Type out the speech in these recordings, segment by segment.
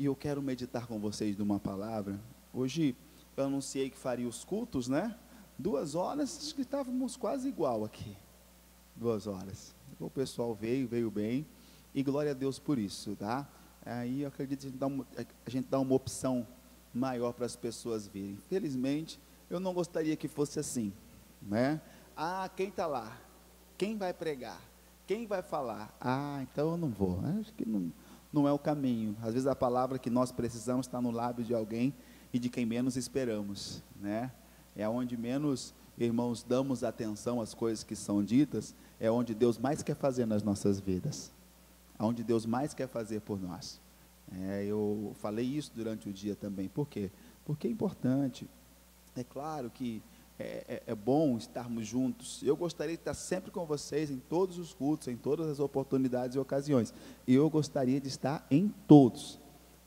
e eu quero meditar com vocês numa palavra. Hoje eu anunciei que faria os cultos, né? 2 horas, acho que estávamos quase igual aqui. 2 horas. O pessoal veio bem, e glória a Deus por isso, tá? Aí eu acredito que a gente dá uma opção maior para as pessoas virem. Felizmente, eu não gostaria que fosse assim, né? Ah, quem está lá? Quem vai pregar? Quem vai falar? Ah, então eu não vou. Acho que não é o caminho. Às vezes a palavra que nós precisamos está no lábio de alguém e de quem menos esperamos, né? É onde menos, irmãos, damos atenção às coisas que são ditas, é onde Deus mais quer fazer nas nossas vidas, onde Deus mais quer fazer por nós. Eu falei isso durante o dia também. Por quê? Porque é importante. É claro que é bom estarmos juntos. Eu gostaria de estar sempre com vocês em todos os cultos, em todas as oportunidades e ocasiões. E eu gostaria de estar em todos.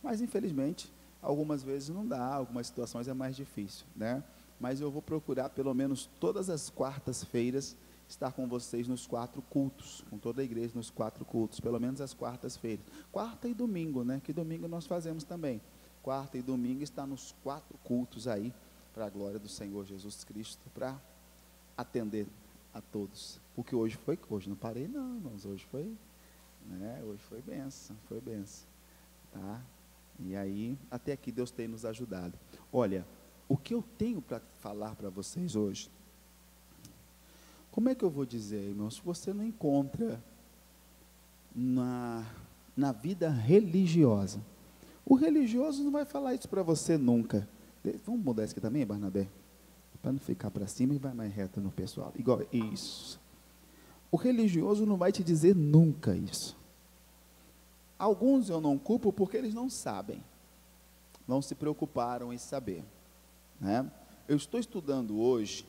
Mas, infelizmente, algumas vezes não dá, algumas situações é mais difícil, né? Mas eu vou procurar, pelo menos todas as quartas-feiras, estar com vocês nos 4 cultos, com toda a igreja nos 4 cultos, pelo menos as quartas-feiras. Quarta e domingo, né? Que domingo nós fazemos também. Quarta e domingo está nos 4 cultos aí, para a glória do Senhor Jesus Cristo, para atender a todos. Porque hoje não parei não, irmãos, hoje foi bênção, tá? E aí, até aqui Deus tem nos ajudado. Olha, o que eu tenho para falar para vocês hoje, como é que eu vou dizer, irmãos, se você não encontra na vida religiosa, o religioso não vai falar isso para você nunca. Vamos mudar isso aqui também, Barnabé? Para não ficar para cima e vai mais reto no pessoal. Igual isso. O religioso não vai te dizer nunca isso. Alguns eu não culpo porque eles não sabem. Não se preocuparam em saber, né? Eu estou estudando hoje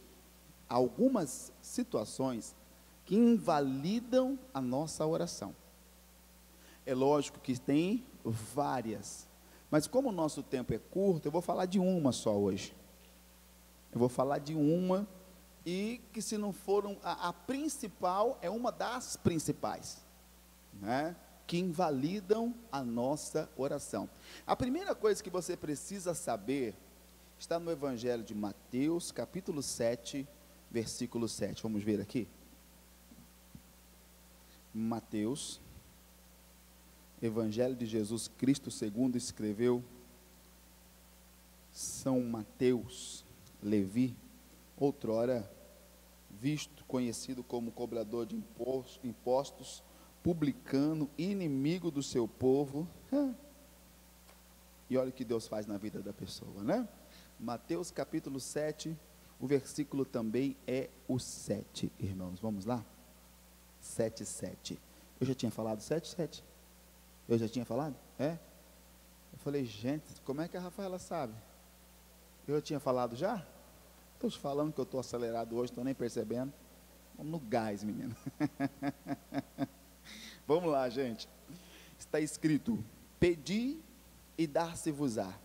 algumas situações que invalidam a nossa oração. É lógico que tem várias, mas como o nosso tempo é curto, eu vou falar de uma só hoje. Eu vou falar de uma, e que se não for a principal, é uma das principais, né? Que invalidam a nossa oração. A primeira coisa que você precisa saber está no Evangelho de Mateus, capítulo 7, versículo 7. Vamos ver aqui? Mateus, Evangelho de Jesus Cristo segundo escreveu São Mateus, Levi, outrora visto, conhecido como cobrador de impostos, publicano, inimigo do seu povo. E olha o que Deus faz na vida da pessoa, né? Mateus capítulo 7, o versículo também é o 7, irmãos, vamos lá? 7. Eu já tinha falado 7? Eu já tinha falado? Eu falei, gente, como é que a Rafaela sabe? Eu tinha falado já? Estou te falando que eu estou acelerado hoje, estou nem percebendo. Vamos no gás, menino. Vamos lá, gente. Está escrito: pedi e dar-se-vos-á,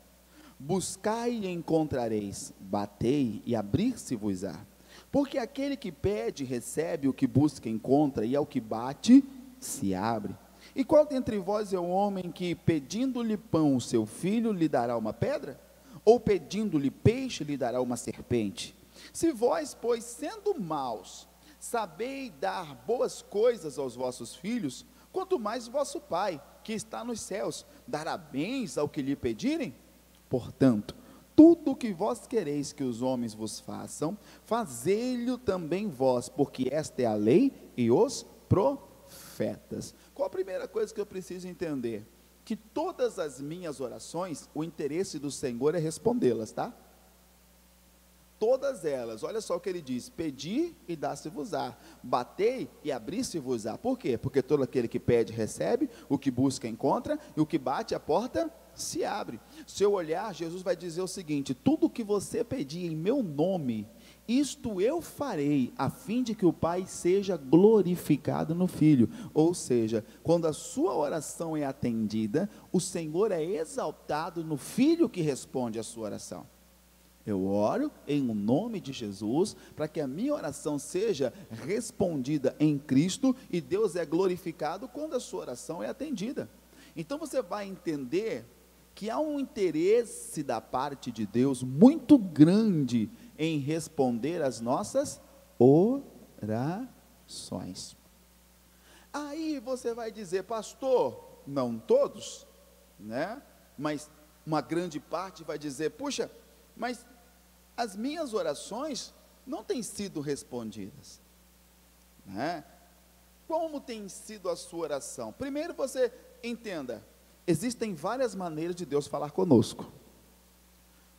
buscai e encontrareis, batei e abrir-se-vos-á. Porque aquele que pede, recebe, o que busca, encontra, e ao que bate, se abre. E qual dentre vós é o homem que, pedindo-lhe pão, o seu filho, lhe dará uma pedra? Ou pedindo-lhe peixe, lhe dará uma serpente? Se vós, pois, sendo maus, sabeis dar boas coisas aos vossos filhos, quanto mais vosso Pai, que está nos céus, dará bens ao que lhe pedirem? Portanto, tudo o que vós quereis que os homens vos façam, fazei-lhe também vós, porque esta é a lei e os profetas. Qual a primeira coisa que eu preciso entender? Que todas as minhas orações, o interesse do Senhor é respondê-las, tá? Todas elas, olha só o que ele diz: pedi e dá-se-vos-á, batei e abri-se-vos-á. Por quê? Porque todo aquele que pede recebe, o que busca encontra, e o que bate a porta se abre. Se eu olhar, Jesus vai dizer o seguinte: tudo que você pedir em meu nome, isto eu farei, a fim de que o Pai seja glorificado no Filho. Ou seja, quando a sua oração é atendida, o Senhor é exaltado no Filho que responde a sua oração. Eu oro em nome de Jesus, para que a minha oração seja respondida em Cristo, e Deus é glorificado quando a sua oração é atendida. Então você vai entender que há um interesse da parte de Deus muito grande em responder às nossas orações. Aí você vai dizer, pastor, não todos, né? Mas uma grande parte vai dizer, puxa, mas as minhas orações não têm sido respondidas, né? Como tem sido a sua oração? Primeiro você entenda, existem várias maneiras de Deus falar conosco.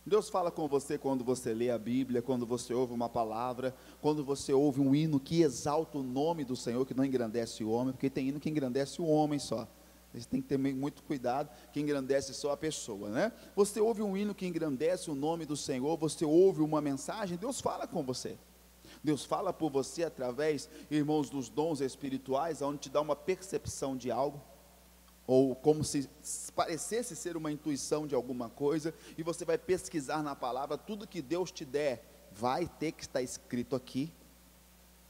Deus fala com você quando você lê a Bíblia, quando você ouve uma palavra, quando você ouve um hino que exalta o nome do Senhor, que não engrandece o homem, porque tem hino que engrandece o homem só. Você tem que ter muito cuidado, que engrandece só a pessoa, né? Você ouve um hino que engrandece o nome do Senhor, você ouve uma mensagem, Deus fala com você. Deus fala por você através, irmãos, dos dons espirituais, onde te dá uma percepção de algo, ou como se parecesse ser uma intuição de alguma coisa, e você vai pesquisar na palavra, tudo que Deus te der, vai ter que estar escrito aqui,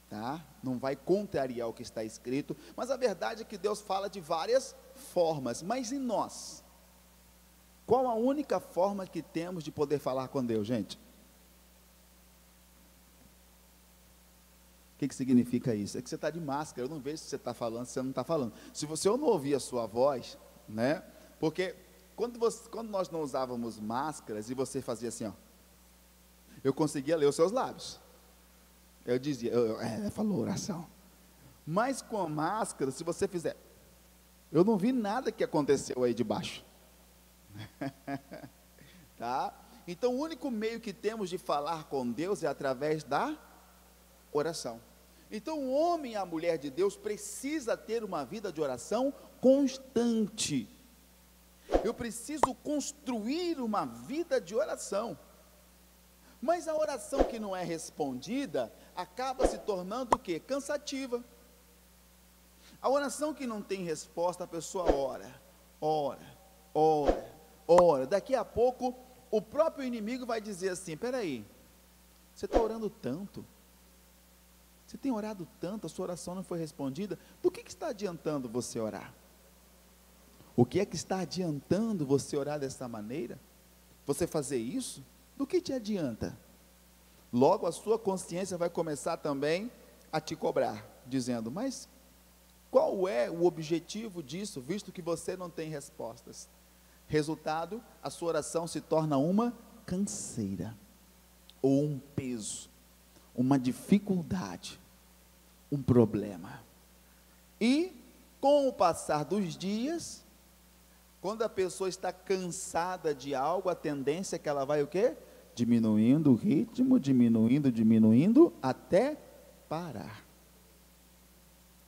tá? Não vai contrariar o que está escrito, mas a verdade é que Deus fala de várias formas, mas em nós, qual a única forma que temos de poder falar com Deus, gente? O que significa isso? É que você está de máscara, eu não vejo se você está falando, se você não está falando. Se você eu não ouvir a sua voz, né? Porque quando nós não usávamos máscaras e você fazia assim, ó, eu conseguia ler os seus lábios. Eu dizia, falou oração. Mas com a máscara, se você fizer, eu não vi nada que aconteceu aí debaixo. Tá? Então o único meio que temos de falar com Deus é através da oração. Então o homem e a mulher de Deus precisa ter uma vida de oração constante. Eu preciso construir uma vida de oração. Mas a oração que não é respondida acaba se tornando o quê? Cansativa. A oração que não tem resposta, a pessoa ora. Daqui a pouco o próprio inimigo vai dizer assim: peraí, você está orando tanto, você tem orado tanto, a sua oração não foi respondida, do que está adiantando você orar? O que é que está adiantando você orar dessa maneira? Você fazer isso? Do que te adianta? Logo a sua consciência vai começar também a te cobrar, dizendo, mas qual é o objetivo disso, visto que você não tem respostas? Resultado, a sua oração se torna uma canseira, ou um peso, uma dificuldade, um problema. E com o passar dos dias, quando a pessoa está cansada de algo, a tendência é que ela vai o quê? Diminuindo o ritmo, diminuindo, até parar.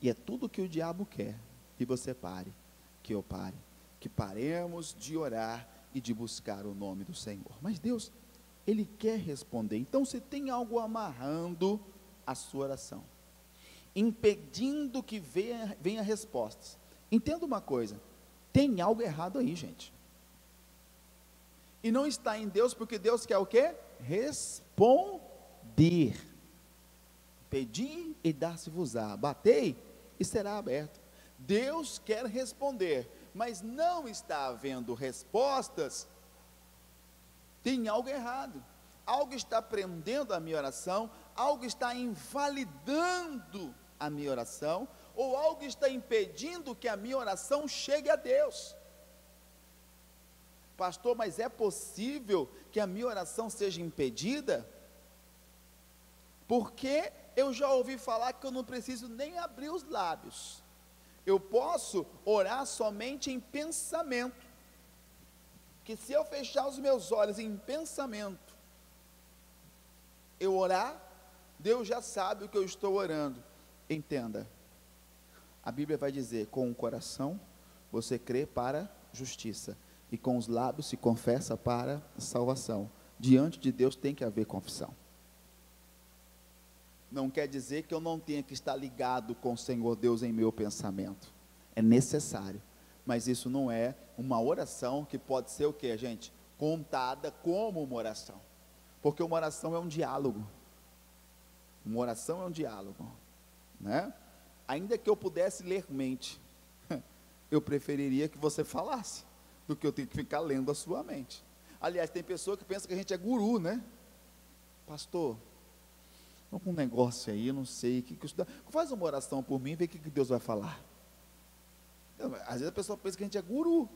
E é tudo que o diabo quer, que você pare, que eu pare, que paremos de orar e de buscar o nome do Senhor. Mas Deus, Ele quer responder. Então se tem algo amarrando a sua oração, impedindo que venha respostas, entenda uma coisa, tem algo errado aí, gente. E não está em Deus, porque Deus quer o quê? Responder. Pedi e dar-se-vos-á, batei e será aberto. Deus quer responder, mas não está havendo respostas, tem algo errado. Algo está prendendo a minha oração, algo está invalidando a minha oração, ou algo está impedindo que a minha oração chegue a Deus. Pastor, mas é possível que a minha oração seja impedida? Porque eu já ouvi falar que eu não preciso nem abrir os lábios, eu posso orar somente em pensamento, que se eu fechar os meus olhos em pensamento, eu orar, Deus já sabe o que eu estou orando. Entenda, a Bíblia vai dizer, com o coração você crê para justiça, e com os lábios se confessa para salvação. Diante de Deus tem que haver confissão. Não quer dizer que eu não tenha que estar ligado com o Senhor Deus em meu pensamento, é necessário, mas isso não é uma oração que pode ser o que, gente? Contada como uma oração, porque uma oração é um diálogo, né? Ainda que eu pudesse ler mente, eu preferiria que você falasse, do que eu tenho que ficar lendo a sua mente. Aliás, tem pessoa que pensa que a gente é guru, né? Pastor, estou com um negócio aí, eu não sei, faz uma oração por mim e vê o que Deus vai falar. Às vezes a pessoa pensa que a gente é guru,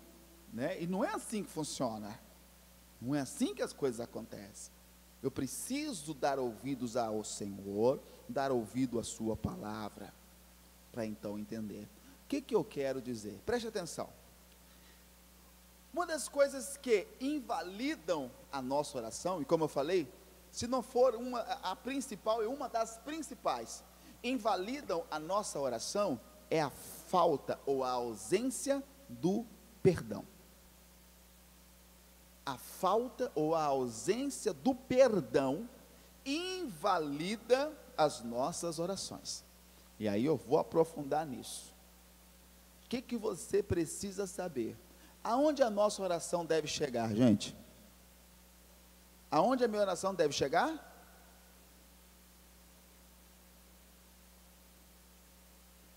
né? E não é assim que funciona, não é assim que as coisas acontecem. Eu preciso dar ouvidos ao Senhor, dar ouvido à sua palavra, para então entender. O que eu quero dizer? Preste atenção. Uma das coisas que invalidam a nossa oração, e como eu falei, se não for a principal, é uma das principais, invalidam a nossa oração, é a falta ou a ausência do perdão. A falta ou a ausência do perdão invalida as nossas orações. E aí eu vou aprofundar nisso. O que você precisa saber? Aonde a nossa oração deve chegar, gente? Aonde a minha oração deve chegar?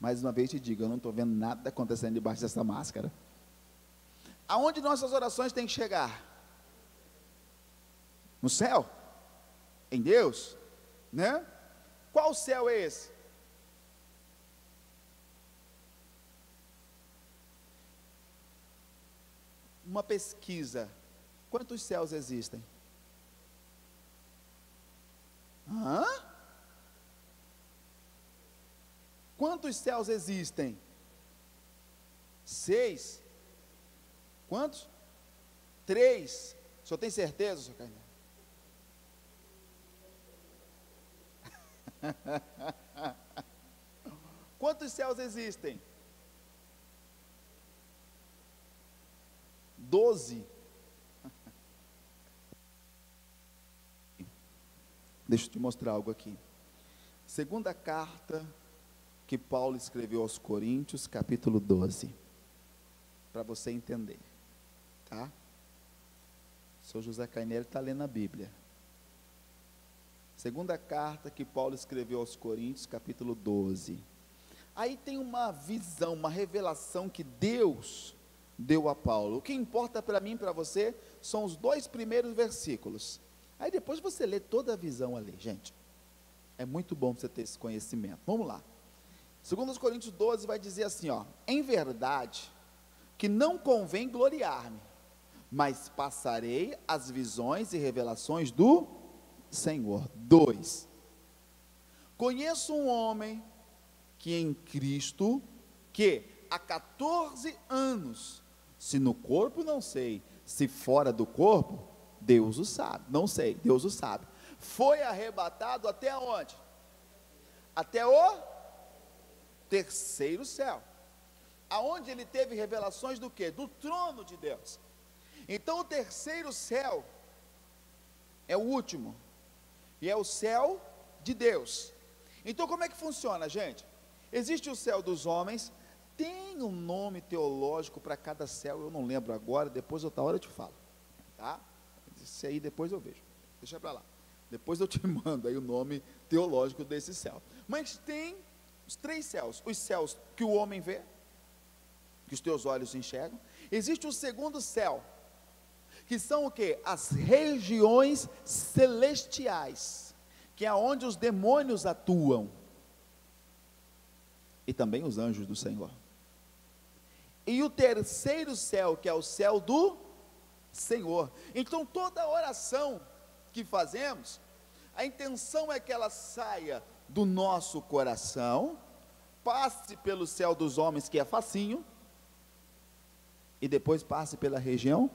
Mais uma vez te digo, eu não estou vendo nada acontecendo debaixo dessa máscara. Aonde nossas orações têm que chegar? No céu? Em Deus? Né? Qual céu é esse? Uma pesquisa. Quantos céus existem? Hã? Quantos céus existem? 6. Quantos? 3. O senhor tem certeza, senhor Carneiro? Quantos céus existem? 12. Deixa eu te mostrar algo aqui. Segunda carta que Paulo escreveu aos Coríntios, capítulo 12. Para você entender, tá? O senhor José Carneiro está lendo a Bíblia. Segunda carta que Paulo escreveu aos Coríntios, capítulo 12. Aí tem uma visão, uma revelação que Deus deu a Paulo. O que importa para mim e para você são os 2 primeiros versículos. Aí depois você lê toda a visão ali, gente. É muito bom você ter esse conhecimento. Vamos lá. 2 Coríntios 12 vai dizer assim, ó: em verdade, que não convém gloriar-me, mas passarei as visões e revelações do Senhor. 2. Conheço um homem que em Cristo, que há 14 anos, se no corpo não sei, se fora do corpo, Deus o sabe, não sei, Deus o sabe, foi arrebatado até onde? Até o terceiro céu, aonde ele teve revelações do quê? Do trono de Deus. Então o terceiro céu é o último, e é o céu de Deus. Então como é que funciona, gente? Existe o céu dos homens, tem um nome teológico para cada céu, eu não lembro agora, depois outra hora eu te falo, tá? Isso aí depois eu vejo, deixa para lá, depois eu te mando aí o nome teológico desse céu. Mas tem os 3 céus, os céus que o homem vê, que os teus olhos enxergam. Existe o segundo céu, que são o quê? As regiões celestiais, que é onde os demônios atuam, e também os anjos do Senhor. E o terceiro céu, que é o céu do Senhor. Então toda oração que fazemos, a intenção é que ela saia do nosso coração, passe pelo céu dos homens, que é facinho, e depois passe pela região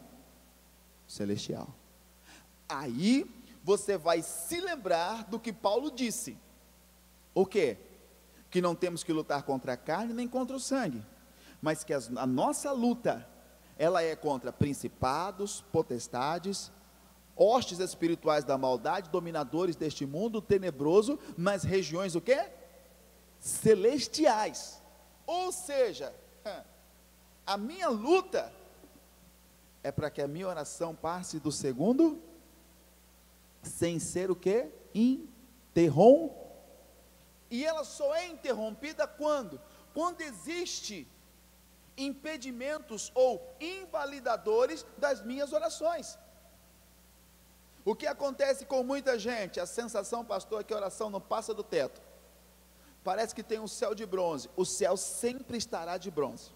celestial. Aí você vai se lembrar do que Paulo disse. O quê? Que não temos que lutar contra a carne nem contra o sangue, mas que a nossa luta, ela é contra principados, potestades, hostes espirituais da maldade, dominadores deste mundo tenebroso, nas regiões o quê? Celestiais. Ou seja, a minha luta é para que a minha oração passe do segundo, sem ser o quê? Interrompida. E ela só é interrompida quando? Quando existe impedimentos ou invalidadores das minhas orações. O que acontece com muita gente? A sensação, pastor, é que a oração não passa do teto. Parece que tem um céu de bronze. O céu sempre estará de bronze.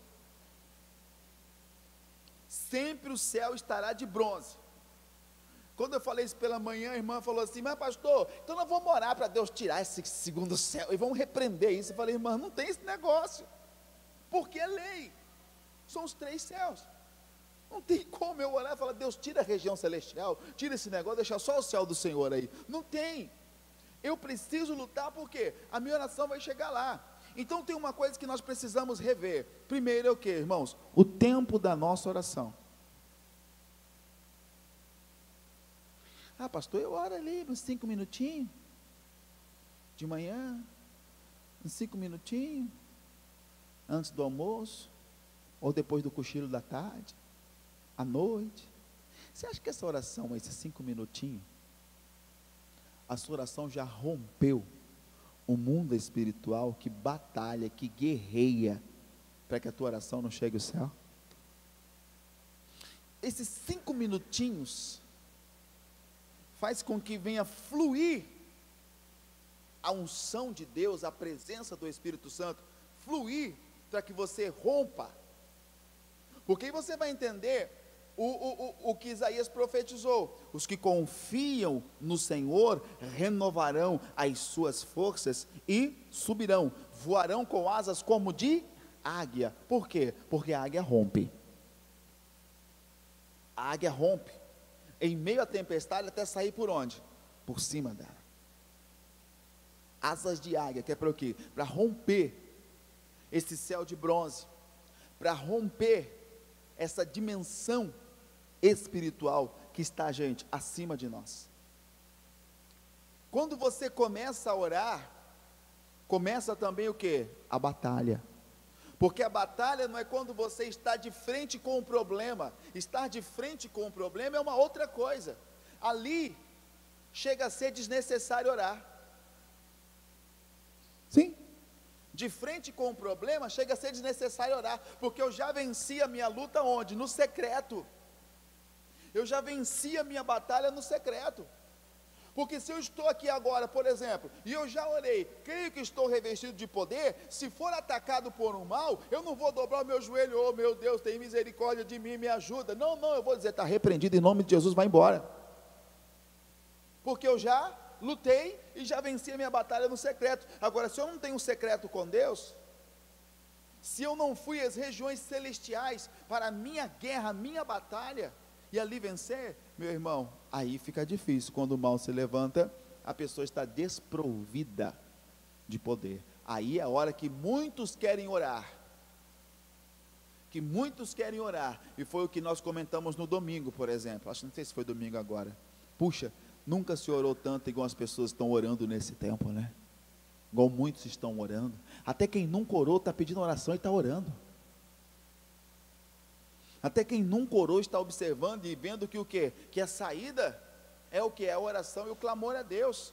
Sempre o céu estará de bronze. Quando eu falei isso pela manhã, a irmã falou assim: mas pastor, então nós vamos orar para Deus tirar esse segundo céu, e vamos repreender isso. Eu falei: irmã, não tem esse negócio, porque é lei, são os 3 céus. Não tem como eu orar e falar: Deus, tira a região celestial, tira esse negócio, deixa só o céu do Senhor aí. Não tem. Eu preciso lutar, porque a minha oração vai chegar lá. Então tem uma coisa que nós precisamos rever. Primeiro é o que, irmãos? O tempo da nossa oração. Ah, pastor, eu oro ali uns 5 minutinhos, de manhã, uns 5 minutinhos, antes do almoço, ou depois do cochilo da tarde, à noite. Você acha que essa oração, esses 5 minutinhos, a sua oração já rompeu o mundo espiritual que batalha, que guerreia, para que a tua oração não chegue ao céu? Esses 5 minutinhos, faz com que venha fluir a unção de Deus, a presença do Espírito Santo, fluir, para que você rompa, porque aí você vai entender o que Isaías profetizou: os que confiam no Senhor renovarão as suas forças e subirão, voarão com asas como de águia. Por quê? Porque a águia rompe. A águia rompe em meio à tempestade até sair por onde? Por cima dela. Asas de águia, que é para o quê? Para romper esse céu de bronze, para romper essa dimensão espiritual que está, gente, acima de nós. Quando você começa a orar, começa também o que? A batalha. Porque a batalha não é quando você está de frente com o problema. Estar de frente com o problema é uma outra coisa. Ali chega a ser desnecessário orar. Sim. De frente com o problema chega a ser desnecessário orar, porque eu já venci a minha luta onde? No secreto. Eu já venci a minha batalha no secreto. Porque se eu estou aqui agora, por exemplo, e eu já orei, creio que estou revestido de poder, se for atacado por um mal, eu não vou dobrar o meu joelho: oh meu Deus, tem misericórdia de mim, me ajuda. Não, eu vou dizer: está repreendido em nome de Jesus, vai embora. Porque eu já lutei e já venci a minha batalha no secreto. Agora, se eu não tenho um secreto com Deus, se eu não fui às regiões celestiais para a minha guerra, a minha batalha, e ali vencer, meu irmão, aí fica difícil. Quando o mal se levanta, a pessoa está desprovida de poder. Aí é a hora que muitos querem orar, e foi o que nós comentamos no domingo, por exemplo. Acho que não sei se foi domingo agora. Puxa, nunca se orou tanto igual as pessoas estão orando nesse tempo, né? Igual muitos estão orando. Até quem nunca orou está pedindo oração e está orando. Até quem nunca orou está observando e vendo que o quê? Que a saída é o que? É a oração e o clamor a Deus.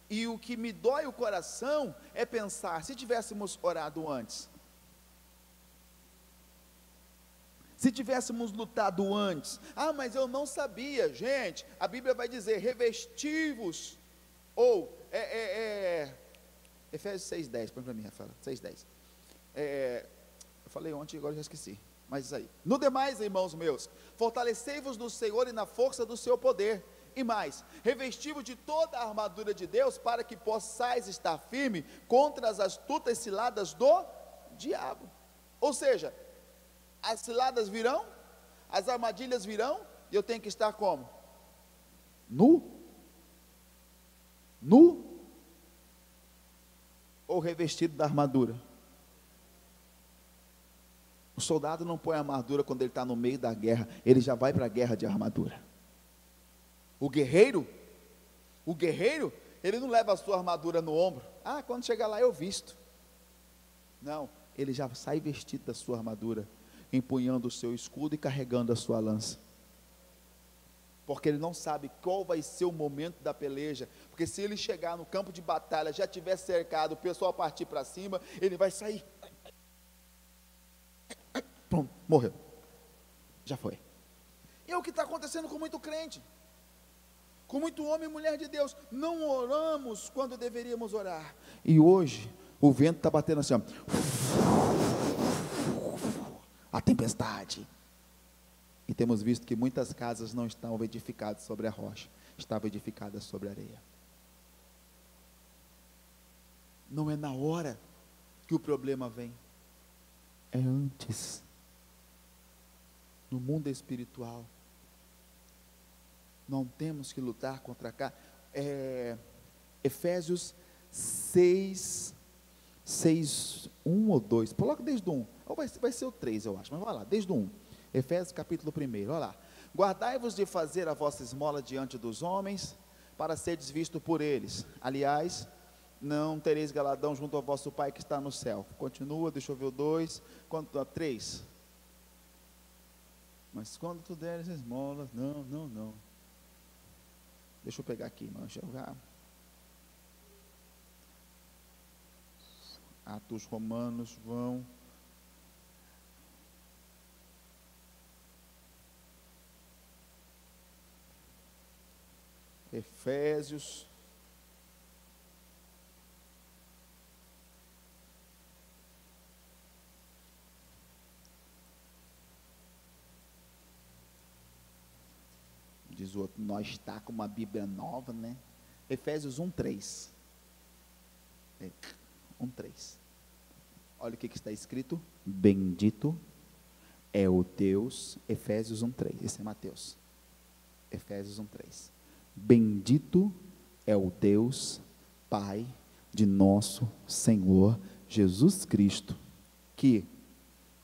E o que me dói o coração é pensar: se tivéssemos orado antes, se tivéssemos lutado antes. Ah, mas eu não sabia. Gente, a Bíblia vai dizer: revesti-vos, ou Efésios 6,10, põe para mim, Rafaela, 6,10. Eu falei ontem, agora já esqueci. Mas isso aí. No demais, irmãos meus, fortalecei-vos no Senhor e na força do seu poder. E mais, revesti-vos de toda a armadura de Deus, para que possais estar firme contra as astutas ciladas do diabo. Ou seja, as ciladas virão, as armadilhas virão, e eu tenho que estar como? Nu? Ou revestido da armadura? O soldado não põe a armadura quando ele está no meio da guerra, ele já vai para a guerra de armadura. O guerreiro, ele não leva a sua armadura no ombro. Ah, quando chegar lá eu visto. Não, ele já sai vestido da sua armadura, empunhando o seu escudo e carregando a sua lança. Porque ele não sabe qual vai ser o momento da peleja. Porque se ele chegar no campo de batalha, já tiver cercado, o pessoal partir para cima, ele vai sair pronto, morreu. Já foi. E é o que está acontecendo com muito crente, com muito homem e mulher de Deus. Não oramos quando deveríamos orar. E hoje, o vento está batendo assim, ó. A tempestade. E temos visto que muitas casas não estavam edificadas sobre a rocha, estavam edificadas sobre a areia. Não é na hora que o problema vem, é antes. No mundo espiritual, não temos que lutar contra cá. Efésios 6, 1 ou 2, coloca desde o 1, ou vai ser o 3 eu acho, mas vai lá, desde o 1, Efésios capítulo 1, olha lá. Guardai-vos de fazer a vossa esmola diante dos homens, para seres visto por eles. Aliás, não tereis galadão junto ao vosso Pai que está no céu. Continua, deixa eu ver o 2, 3. Mas quando tu deres esmolas, não. Deixa eu pegar aqui, irmão, Atos Romanos, João. Efésios. Diz o outro, nós está com uma Bíblia nova, né? Efésios 1:3. 1:3. Olha o que está escrito. Bendito é o Deus, Efésios 1:3. Esse é Mateus. Efésios 1:3. Bendito é o Deus, Pai de nosso Senhor Jesus Cristo,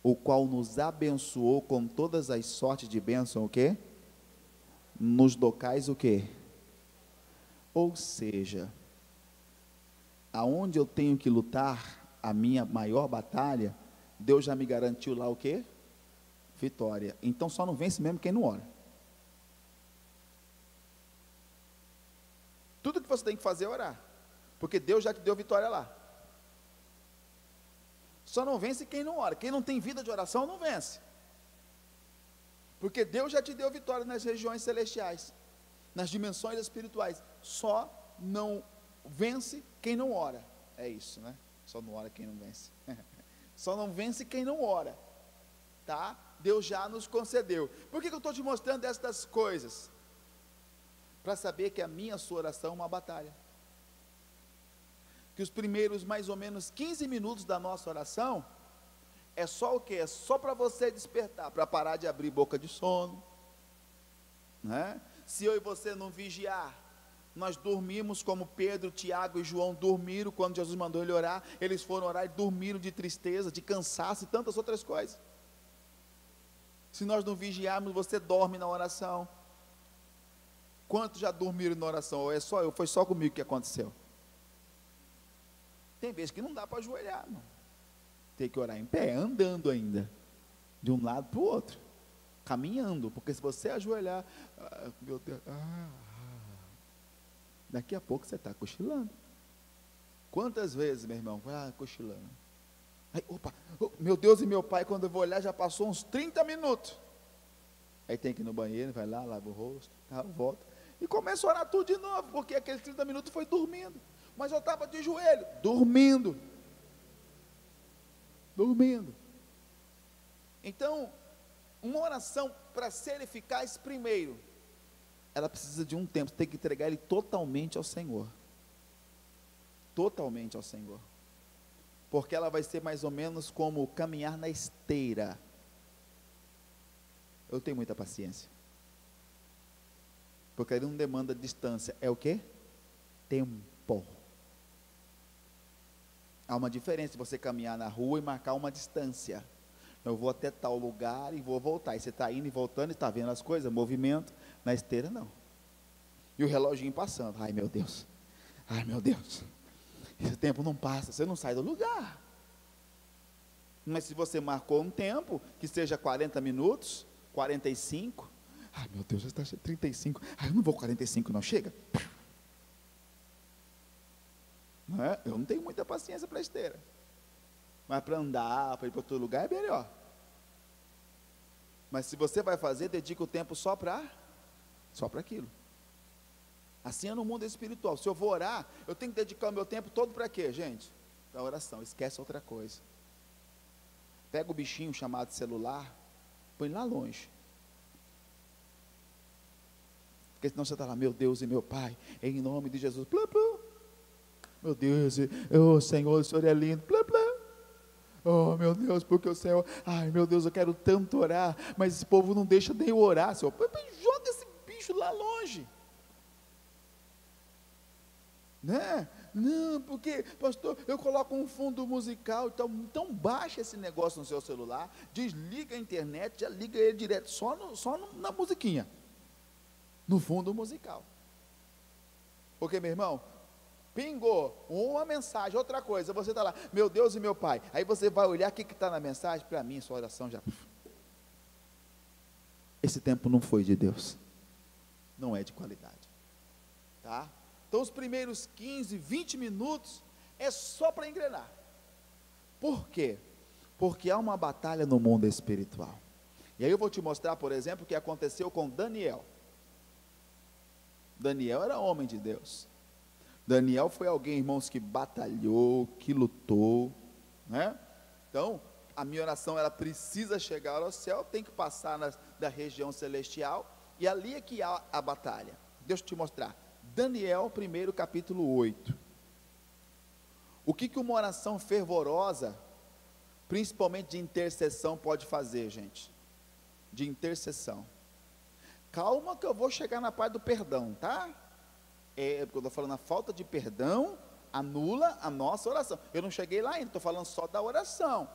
o qual nos abençoou com todas as sortes de bênção, o quê? Nos locais o quê? Ou seja, aonde eu tenho que lutar a minha maior batalha, Deus já me garantiu lá o quê? Vitória. Então só não vence mesmo quem não ora. Tudo que você tem que fazer é orar, porque Deus já te deu vitória lá. Só não vence quem não ora. Quem não tem vida de oração não vence, porque Deus já te deu vitória nas regiões celestiais, nas dimensões espirituais. Só não vence quem não ora. É isso, né? Só não ora quem não vence. Só não vence quem não ora, tá? Deus já nos concedeu. Por que eu estou te mostrando estas coisas? Para saber que a sua oração é uma batalha. Que os primeiros mais ou menos 15 minutos da nossa oração é só o quê? É só para você despertar, para parar de abrir boca de sono, né? Se eu e você não vigiar, nós dormimos como Pedro, Tiago e João dormiram quando Jesus mandou ele orar. Eles foram orar e dormiram de tristeza, de cansaço e tantas outras coisas. Se nós não vigiarmos, você dorme na oração. Quantos já dormiram na oração? Ou é só eu? Foi só comigo que aconteceu? Tem vezes que não dá para ajoelhar, irmão. Tem que orar em pé, andando ainda, de um lado para o outro, caminhando, porque se você ajoelhar, meu Deus, daqui a pouco você está cochilando. Quantas vezes, meu irmão, cochilando? Aí, opa, meu Deus e meu Pai, quando eu vou olhar, já passou uns 30 minutos. Aí tem que ir no banheiro, vai lá, lava o rosto, volta, e começa a orar tudo de novo, porque aqueles 30 minutos foi dormindo. Mas eu estava de joelho, dormindo. Então, uma oração, para ser eficaz, primeiro, ela precisa de um tempo. Você tem que entregar ele totalmente ao Senhor. Totalmente ao Senhor. Porque ela vai ser mais ou menos como caminhar na esteira. Eu tenho muita paciência. Porque ele não demanda distância. É o quê? Tempo. Há uma diferença de você caminhar na rua e marcar uma distância. Eu vou até tal lugar e vou voltar. E você está indo e voltando e está vendo as coisas, movimento. Na esteira, não. E o reloginho passando. Ai, meu Deus. Esse tempo não passa, você não sai do lugar. Mas se você marcou um tempo, que seja 40 minutos, 45. Ai, meu Deus, já está 35. Ai, eu não vou 45 não, chega. Não é? Eu não tenho muita paciência para esteira. Mas para andar, para ir para outro lugar é melhor. Mas se você vai fazer, dedica o tempo só para aquilo. Assim é no mundo espiritual. Se eu vou orar, eu tenho que dedicar o meu tempo todo para quê, gente? Para oração. Esquece outra coisa. Pega o bichinho chamado celular, põe lá longe. Porque senão você está lá, meu Deus e meu Pai, em nome de Jesus, plá, plá. Meu Deus, oh Senhor, o Senhor é lindo, plá, plá. Oh meu Deus, porque o Senhor, ai meu Deus, eu quero tanto orar, mas esse povo não deixa nem eu orar, Senhor, joga esse bicho lá longe. Né? Não, porque, pastor, eu coloco um fundo musical, então baixa esse negócio no seu celular, desliga a internet, já liga ele direto, só na musiquinha, no fundo musical. Porque, meu irmão, pingou uma mensagem, outra coisa, você está lá, meu Deus e meu Pai, aí você vai olhar o que está na mensagem, para mim, sua oração já, esse tempo não foi de Deus, não é de qualidade, tá? Então os primeiros 15, 20 minutos, é só para engrenar. Por quê? Porque há uma batalha no mundo espiritual, e aí eu vou te mostrar, por exemplo, o que aconteceu com Daniel. Daniel era homem de Deus, Daniel foi alguém, irmãos, que batalhou, que lutou, né? Então, a minha oração, ela precisa chegar ao céu, tem que passar da região celestial, e ali é que há a batalha. Deixa eu te mostrar, Daniel 1, capítulo 8, o que uma oração fervorosa, principalmente de intercessão, pode fazer, gente? De intercessão, calma que eu vou chegar na parte do perdão, tá? Porque eu estou falando, a falta de perdão anula a nossa oração. Eu não cheguei lá ainda, estou falando só da oração.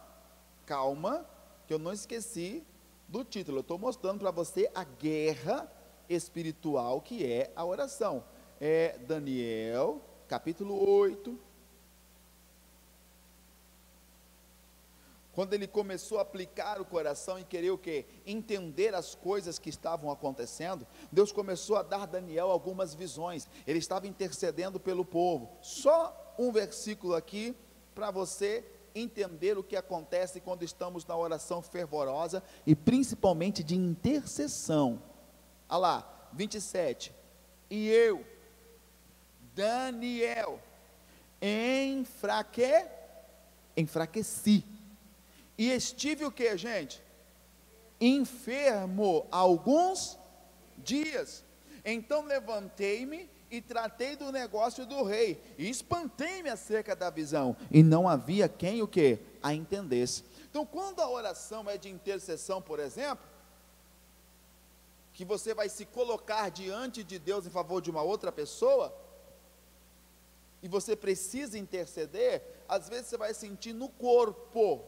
Calma, que eu não esqueci do título. Eu estou mostrando para você a guerra espiritual que é a oração. Daniel, capítulo 8. Quando ele começou a aplicar o coração e querer o quê? Entender as coisas que estavam acontecendo, Deus começou a dar a Daniel algumas visões. Ele estava intercedendo pelo povo. Só um versículo aqui, para você entender o que acontece quando estamos na oração fervorosa, e principalmente de intercessão. Olha lá, 27, e eu, Daniel, enfraqueci, e estive o que, gente? Enfermo alguns dias. Então levantei-me e tratei do negócio do rei, e espantei-me acerca da visão, e não havia quem o que? A entendesse. Então, quando a oração é de intercessão, por exemplo, que você vai se colocar diante de Deus em favor de uma outra pessoa, e você precisa interceder, às vezes você vai sentir no corpo.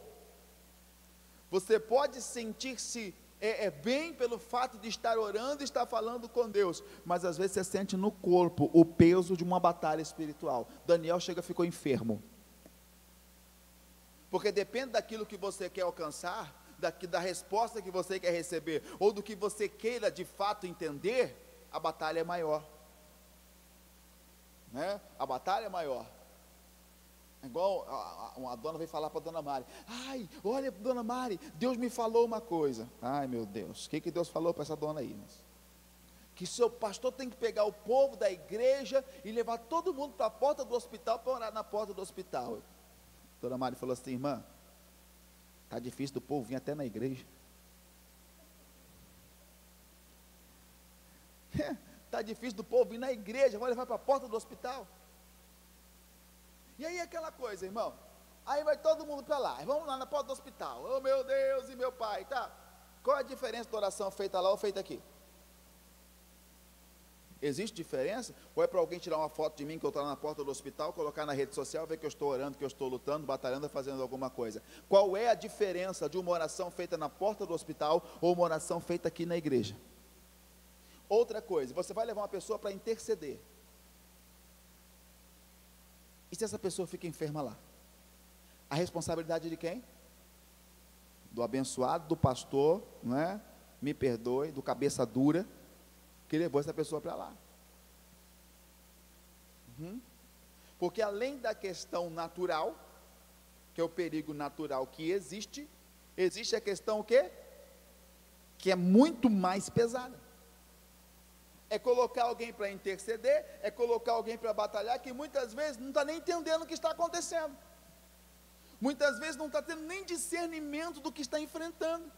Você pode sentir-se bem pelo fato de estar orando e estar falando com Deus, mas às vezes você sente no corpo o peso de uma batalha espiritual. Daniel ficou enfermo, porque depende daquilo que você quer alcançar, da resposta que você quer receber, ou do que você queira de fato entender, a batalha é maior, né? A batalha é maior. Igual a dona veio falar para a dona Mari, ai, olha dona Mari, Deus me falou uma coisa. Ai meu Deus, o que Deus falou para essa dona aí? Que seu pastor tem que pegar o povo da igreja e levar todo mundo para a porta do hospital, para orar na porta do hospital. Dona Mari falou assim, irmã, está difícil do povo vir até na igreja. Está difícil do povo vir na igreja, vai levar para a porta do hospital. E aí aquela coisa, irmão, aí vai todo mundo para lá, vamos lá na porta do hospital, oh meu Deus e meu Pai, tá? Qual a diferença da oração feita lá ou feita aqui? Existe diferença? Ou é para alguém tirar uma foto de mim que eu estou lá na porta do hospital, colocar na rede social, ver que eu estou orando, que eu estou lutando, batalhando, fazendo alguma coisa? Qual é a diferença de uma oração feita na porta do hospital ou uma oração feita aqui na igreja? Outra coisa, você vai levar uma pessoa para interceder. E se essa pessoa fica enferma lá? A responsabilidade de quem? Do abençoado, do pastor, não é? Me perdoe, do cabeça dura, que levou essa pessoa para lá. Porque além da questão natural, que é o perigo natural que existe a questão o quê? que é muito mais pesada. É colocar alguém para interceder, é colocar alguém para batalhar, que muitas vezes não está nem entendendo o que está acontecendo, muitas vezes não está tendo nem discernimento do que está enfrentando.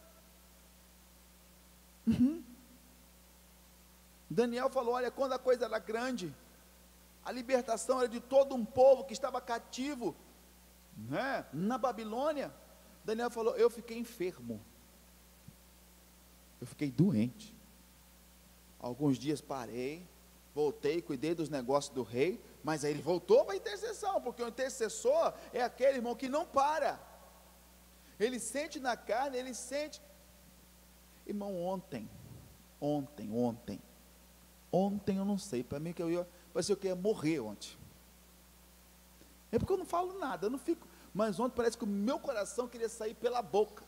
Daniel falou: olha, quando a coisa era grande, a libertação era de todo um povo que estava cativo, né, na Babilônia. Daniel falou: eu fiquei enfermo, eu fiquei doente. Alguns dias parei, voltei, cuidei dos negócios do rei, mas aí ele voltou para a intercessão, porque o intercessor é aquele, irmão, que não para. Ele sente na carne, ele sente. Irmão, ontem eu não sei, para mim parecia que eu ia morrer ontem. É porque eu não falo nada, eu não fico, mas ontem parece que o meu coração queria sair pela boca.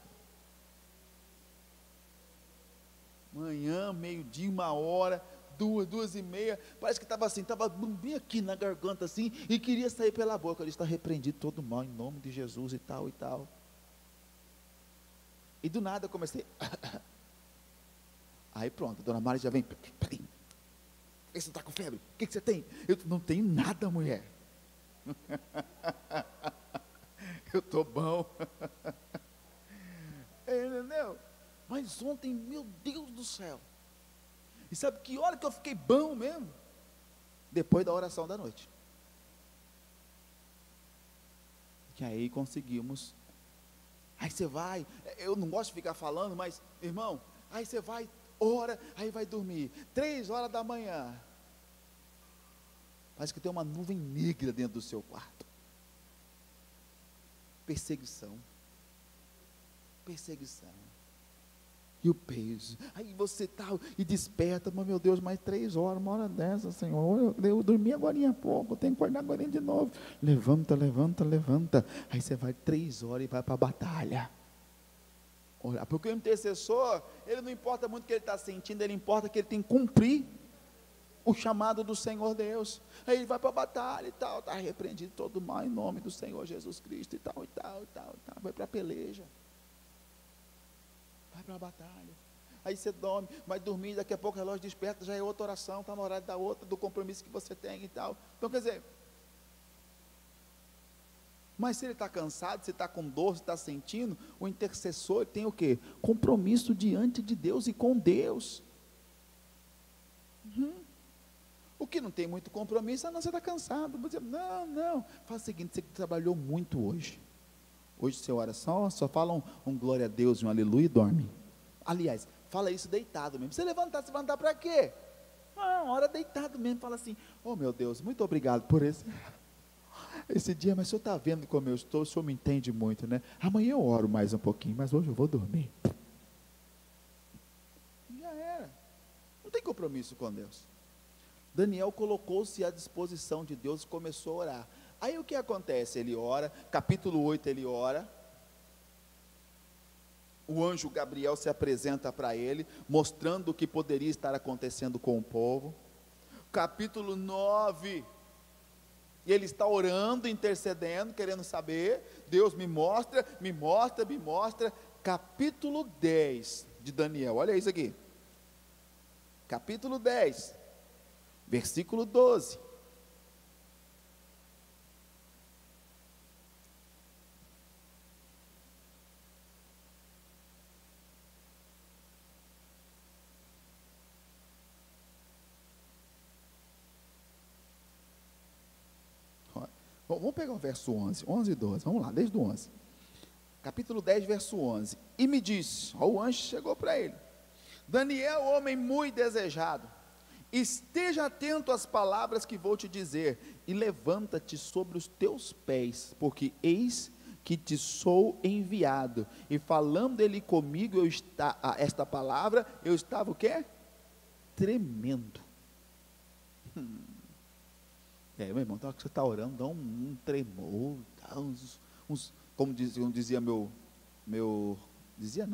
Manhã, meio-dia, 1h, 2h30, parece que estava assim, estava bem aqui na garganta assim, e queria sair pela boca. Ele está repreendido todo mal em nome de Jesus e tal e tal. E do nada eu comecei. Aí pronto, a dona Mari já vem. Peraí, você está com febre? O que você tem? Eu não tenho nada, mulher. Eu estou bom. Entendeu? Mas ontem, meu Deus do céu. E sabe que hora que eu fiquei bom mesmo? Depois da oração da noite. Que aí conseguimos. Aí você vai, eu não gosto de ficar falando, mas, irmão, aí você vai, ora, aí vai dormir. 3h da manhã. Parece que tem uma nuvem negra dentro do seu quarto. Perseguição. E o peso, aí você tal, e desperta, mas meu Deus, mais 3h, 1h dessa, Senhor, eu dormi agora há pouco, eu tenho que acordar agora de novo. Levanta, aí você vai 3h e vai para a batalha. Olha, porque o intercessor, ele não importa muito o que ele está sentindo, ele importa que ele tem que cumprir o chamado do Senhor Deus. Aí ele vai para a batalha e tal, está repreendido todo mal em nome do Senhor Jesus Cristo e tal, vai para a peleja. Vai para a batalha. Aí você dorme, vai dormir, daqui a pouco o relógio desperta, já é outra oração, está no horário da outra, do compromisso que você tem e tal. Então quer dizer, mas se ele está cansado, se está com dor, se está sentindo, o intercessor tem o quê? Compromisso diante de Deus e com Deus. O que não tem muito compromisso, não, você está cansado. Você, não, faz o seguinte, você trabalhou muito hoje. Hoje você ora só fala um glória a Deus e um aleluia e dorme. Aliás, fala isso deitado mesmo. Você levantar para quê? Ora deitado mesmo, fala assim: oh meu Deus, muito obrigado por esse dia, mas o senhor está vendo como eu estou, o senhor me entende muito, né? Amanhã eu oro mais um pouquinho, mas hoje eu vou dormir. Já era. Não tem compromisso com Deus. Daniel colocou-se à disposição de Deus e começou a orar. Aí o que acontece? Ele ora, capítulo 8 ele ora, o anjo Gabriel se apresenta para ele, mostrando o que poderia estar acontecendo com o povo. Capítulo 9, ele está orando, intercedendo, querendo saber, Deus me mostra. Capítulo 10 de Daniel, olha isso aqui, capítulo 10, versículo 12, vamos pegar o verso 11 e 12, vamos lá, desde o 11, capítulo 10, verso 11, e me disse, o anjo chegou para ele: Daniel, homem muito desejado, esteja atento às palavras que vou te dizer, e levanta-te sobre os teus pés, porque eis que te sou enviado. E falando ele comigo, esta palavra, eu estava o quê? Tremendo. Meu irmão, então que você está orando, dá um tremor, dá como dizia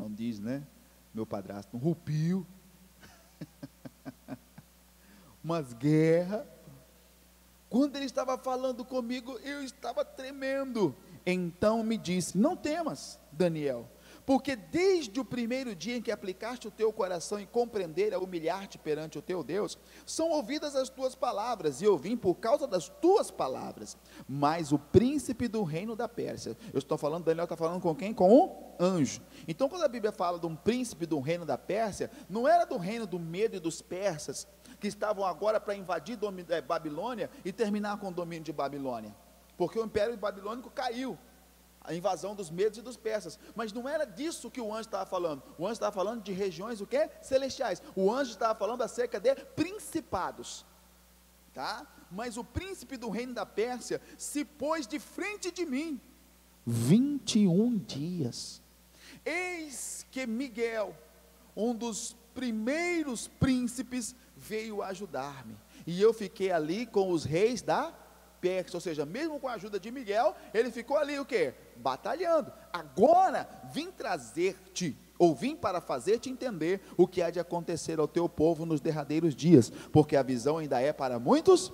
diz, né? Meu padrasto, um rupio, umas guerras. Quando ele estava falando comigo, eu estava tremendo. Então me disse: não temas, Daniel, porque desde o primeiro dia em que aplicaste o teu coração em compreender a humilhar-te perante o teu Deus, são ouvidas as tuas palavras, e eu vim por causa das tuas palavras. Mas o príncipe do reino da Pérsia, eu estou falando, Daniel está falando com quem? Com um anjo. Então quando a Bíblia fala de um príncipe do reino da Pérsia, não era do reino do Medo e dos persas, que estavam agora para invadir Babilônia e terminar com o domínio de Babilônia, porque o império babilônico caiu, a invasão dos medos e dos persas, mas não era disso que o anjo estava falando. O anjo estava falando de regiões, o quê? Celestiais. O anjo estava falando acerca de principados, tá? Mas o príncipe do reino da Pérsia se pôs de frente de mim 21 dias. Eis que Miguel, um dos primeiros príncipes, veio ajudar-me, e eu fiquei ali com os reis da Pérsia, ou seja, mesmo com a ajuda de Miguel, ele ficou ali o quê? Batalhando. Agora vim trazer-te, ou vim para fazer-te entender o que há de acontecer ao teu povo nos derradeiros dias, porque a visão ainda é para muitos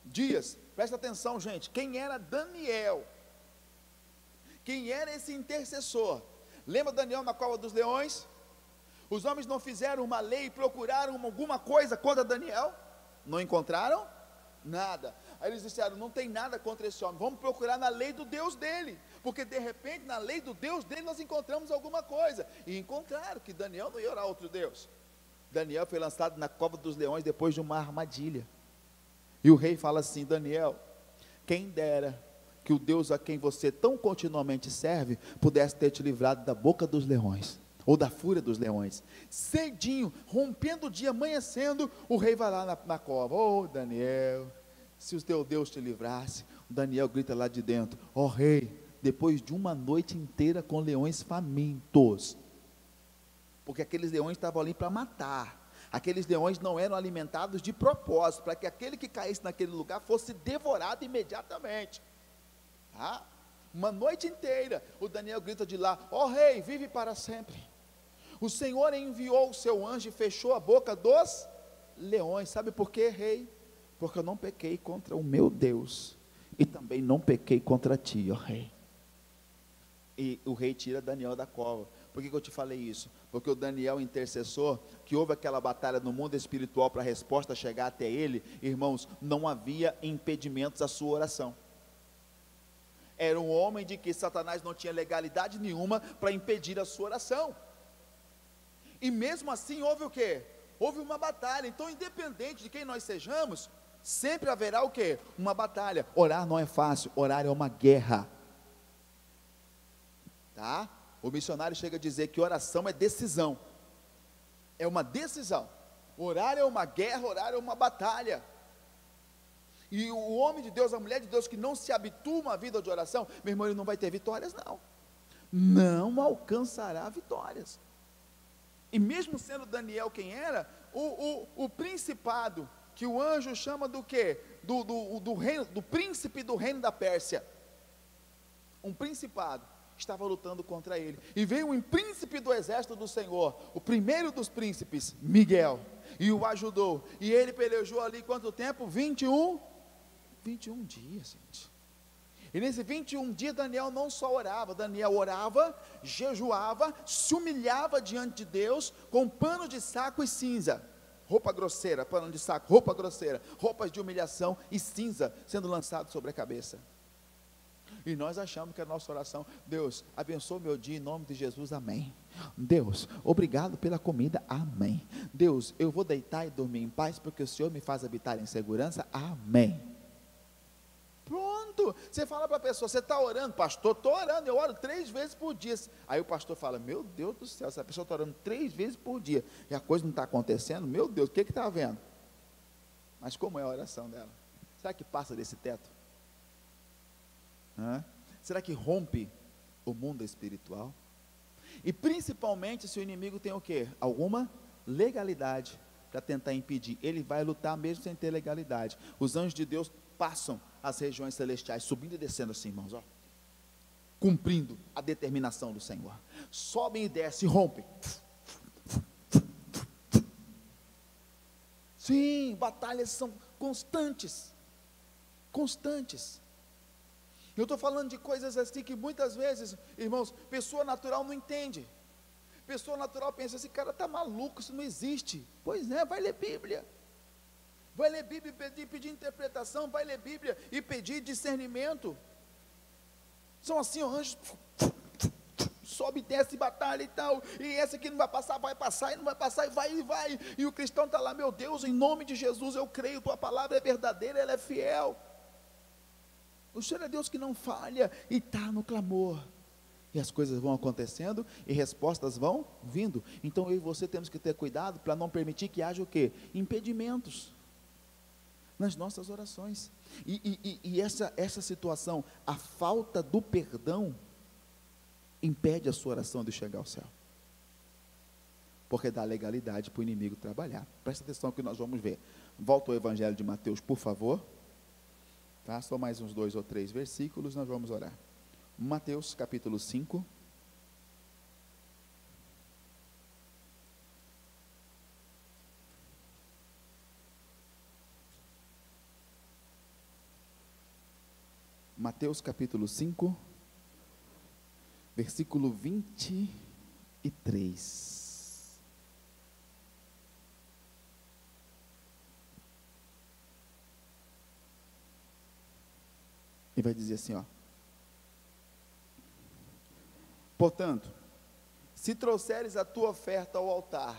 dias. Presta atenção, gente, quem era Daniel? Quem era esse intercessor? Lembra Daniel na cova dos leões? Os homens não fizeram uma lei, procuraram alguma coisa contra Daniel? Não encontraram nada. Aí eles disseram, não tem nada contra esse homem, vamos procurar na lei do Deus dele, porque de repente na lei do Deus dele nós encontramos alguma coisa, e encontraram que Daniel não ia orar a outro Deus. Daniel foi lançado na cova dos leões depois de uma armadilha, e o rei fala assim, Daniel, quem dera que o Deus a quem você tão continuamente serve, pudesse ter te livrado da boca dos leões, ou da fúria dos leões. Cedinho, rompendo o dia, amanhecendo, o rei vai lá na cova, Daniel, se o teu Deus te livrasse. O Daniel grita lá de dentro, rei, depois de uma noite inteira com leões famintos, porque aqueles leões estavam ali para matar, aqueles leões não eram alimentados de propósito, para que aquele que caísse naquele lugar fosse devorado imediatamente, tá? Uma noite inteira, o Daniel grita de lá, rei, vive para sempre, o Senhor enviou o seu anjo e fechou a boca dos leões. Sabe por quê, rei? Porque eu não pequei contra o meu Deus, e também não pequei contra ti, rei. E o rei tira Daniel da cova. Por que eu te falei isso? Porque o Daniel, intercessor, que houve aquela batalha no mundo espiritual para a resposta chegar até ele, irmãos, não havia impedimentos à sua oração. Era um homem de que Satanás não tinha legalidade nenhuma para impedir a sua oração, e mesmo assim houve o quê? Houve uma batalha. Então, independente de quem nós sejamos, sempre haverá o quê? Uma batalha. Orar não é fácil, orar é uma guerra, tá? O missionário chega a dizer que oração é decisão, é uma decisão. Orar é uma guerra, orar é uma batalha. E o homem de Deus, a mulher de Deus que não se habitua a uma vida de oração, meu irmão, ele não vai ter vitórias, não alcançará vitórias. E mesmo sendo Daniel quem era, o principado, que o anjo chama do quê? Do reino, do príncipe do reino da Pérsia, um principado, estava lutando contra ele, e veio um príncipe do exército do Senhor, o primeiro dos príncipes, Miguel, e o ajudou, e ele pelejou ali quanto tempo? 21 dias, gente. E nesse 21 dias, Daniel não só orava, Daniel orava, jejuava, se humilhava diante de Deus, com pano de saco e cinza, roupa grosseira, pano de saco, roupa grosseira, roupas de humilhação e cinza, sendo lançado sobre a cabeça. E nós achamos que a nossa oração, Deus, abençoa o meu dia em nome de Jesus, amém. Deus, obrigado pela comida, amém. Deus, eu vou deitar e dormir em paz, porque o Senhor me faz habitar em segurança, amém. Pronto, você fala para a pessoa, você está orando? Pastor, estou orando, eu oro 3 vezes por dia. Aí o pastor fala, meu Deus do céu, essa pessoa está orando 3 vezes por dia, e a coisa não está acontecendo, meu Deus, o que está havendo? Mas como é a oração dela? Será que passa desse teto? Será que rompe o mundo espiritual? E principalmente se o inimigo tem o quê? Alguma legalidade para tentar impedir, ele vai lutar mesmo sem ter legalidade. Os anjos de Deus passam as regiões celestiais, subindo e descendo assim, irmãos, cumprindo a determinação do Senhor, sobem e descem, rompem. Sim, batalhas são constantes, Eu estou falando de coisas assim que muitas vezes, irmãos, pessoa natural não entende. Pessoa natural pensa, esse cara está maluco, isso não existe. Pois é, vai ler Bíblia. Vai ler Bíblia e pedir interpretação, vai ler Bíblia e pedir discernimento. São assim, anjos, sobe, desce, batalha e tal, e essa aqui não vai passar, e não vai passar, e vai, e o cristão está lá, meu Deus, em nome de Jesus eu creio, tua palavra é verdadeira, ela é fiel. O Senhor é Deus que não falha, e está no clamor, e as coisas vão acontecendo, e respostas vão vindo. Então eu e você temos que ter cuidado, para não permitir que haja o quê? Impedimentos nas nossas orações, e essa situação, a falta do perdão, impede a sua oração de chegar ao céu, porque dá legalidade para o inimigo trabalhar. Presta atenção que nós vamos ver. Volta ao Evangelho de Mateus, por favor, tá? Só mais uns 2 ou 3 versículos, nós vamos orar. Mateus capítulo 5, Mateus capítulo 5, versículo 23. E vai dizer assim, ó: portanto, se trouxeres a tua oferta ao altar,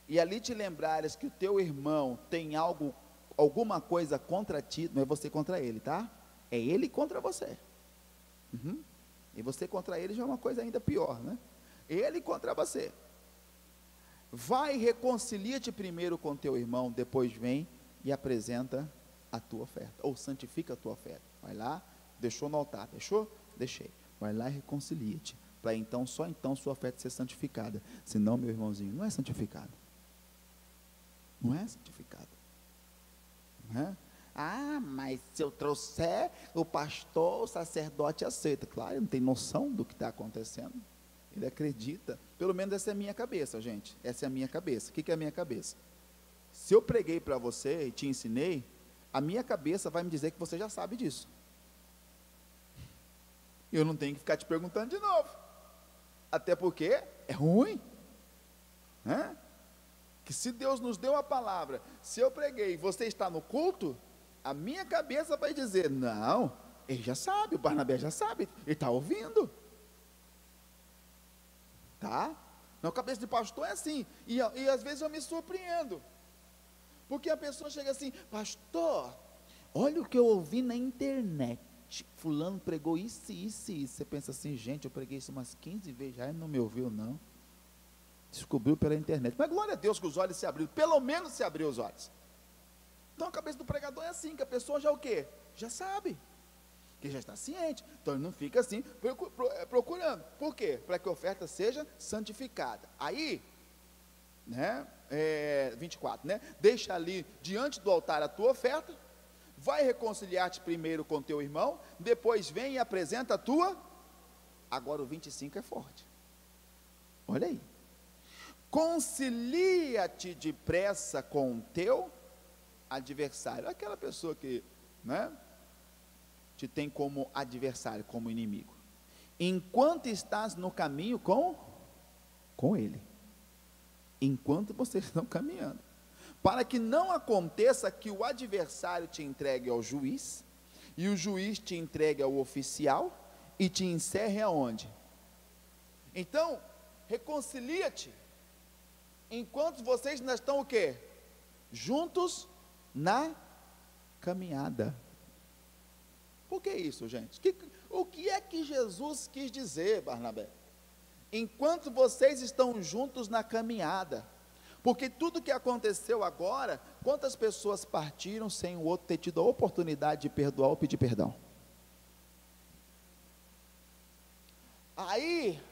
e ali te lembrares que o teu irmão tem alguma coisa contra ti, não é você contra ele, tá? É ele contra você. E você contra ele já é uma coisa ainda pior, né? Ele contra você. Vai, reconcilia-te primeiro com teu irmão, depois vem e apresenta a tua oferta, ou santifica a tua oferta. Vai lá, deixou no altar, deixou? Deixei. Vai lá e reconcilia-te, para então, só então sua oferta ser santificada. Senão, meu irmãozinho, não é santificado. Não é santificado. Não é? Ah, mas se eu trouxer, o pastor, o sacerdote aceita. Claro, ele não tem noção do que está acontecendo. Ele acredita. Pelo menos essa é a minha cabeça, gente. Essa é a minha cabeça. O que é a minha cabeça? Se eu preguei para você e te ensinei, a minha cabeça vai me dizer que você já sabe disso. Eu não tenho que ficar te perguntando de novo. Até porque é ruim. Né? Que se Deus nos deu a palavra, se eu preguei e você está no culto, a minha cabeça vai dizer, não, ele já sabe, o Barnabé já sabe, ele está ouvindo. Tá? Na cabeça de pastor é assim, e às vezes eu me surpreendo, porque a pessoa chega assim, pastor, olha o que eu ouvi na internet, fulano pregou isso, isso, isso. Você pensa assim, gente, eu preguei isso umas 15 vezes já, ele não me ouviu não, descobriu pela internet, mas glória a Deus que os olhos se abriram, pelo menos se abriu os olhos. Então a cabeça do pregador é assim, que a pessoa já o quê? Já sabe, que já está ciente, então ele não fica assim, procurando, por quê? Para que a oferta seja santificada. Aí, né, 24, né, deixa ali diante do altar a tua oferta, vai reconciliar-te primeiro com teu irmão, depois vem e apresenta a tua, agora o 25 é forte, olha aí, concilia-te depressa com o teu adversário, aquela pessoa que, né, te tem como adversário, como inimigo, enquanto estás no caminho com ele, enquanto vocês estão caminhando, para que não aconteça que o adversário te entregue ao juiz, e o juiz te entregue ao oficial, e te encerre aonde? Então, reconcilia-te, enquanto vocês ainda estão o quê? Juntos na caminhada. Por que isso, gente? O que é que Jesus quis dizer, Barnabé? Enquanto vocês estão juntos na caminhada, porque tudo que aconteceu agora, quantas pessoas partiram sem o outro ter tido a oportunidade de perdoar ou pedir perdão? Aí,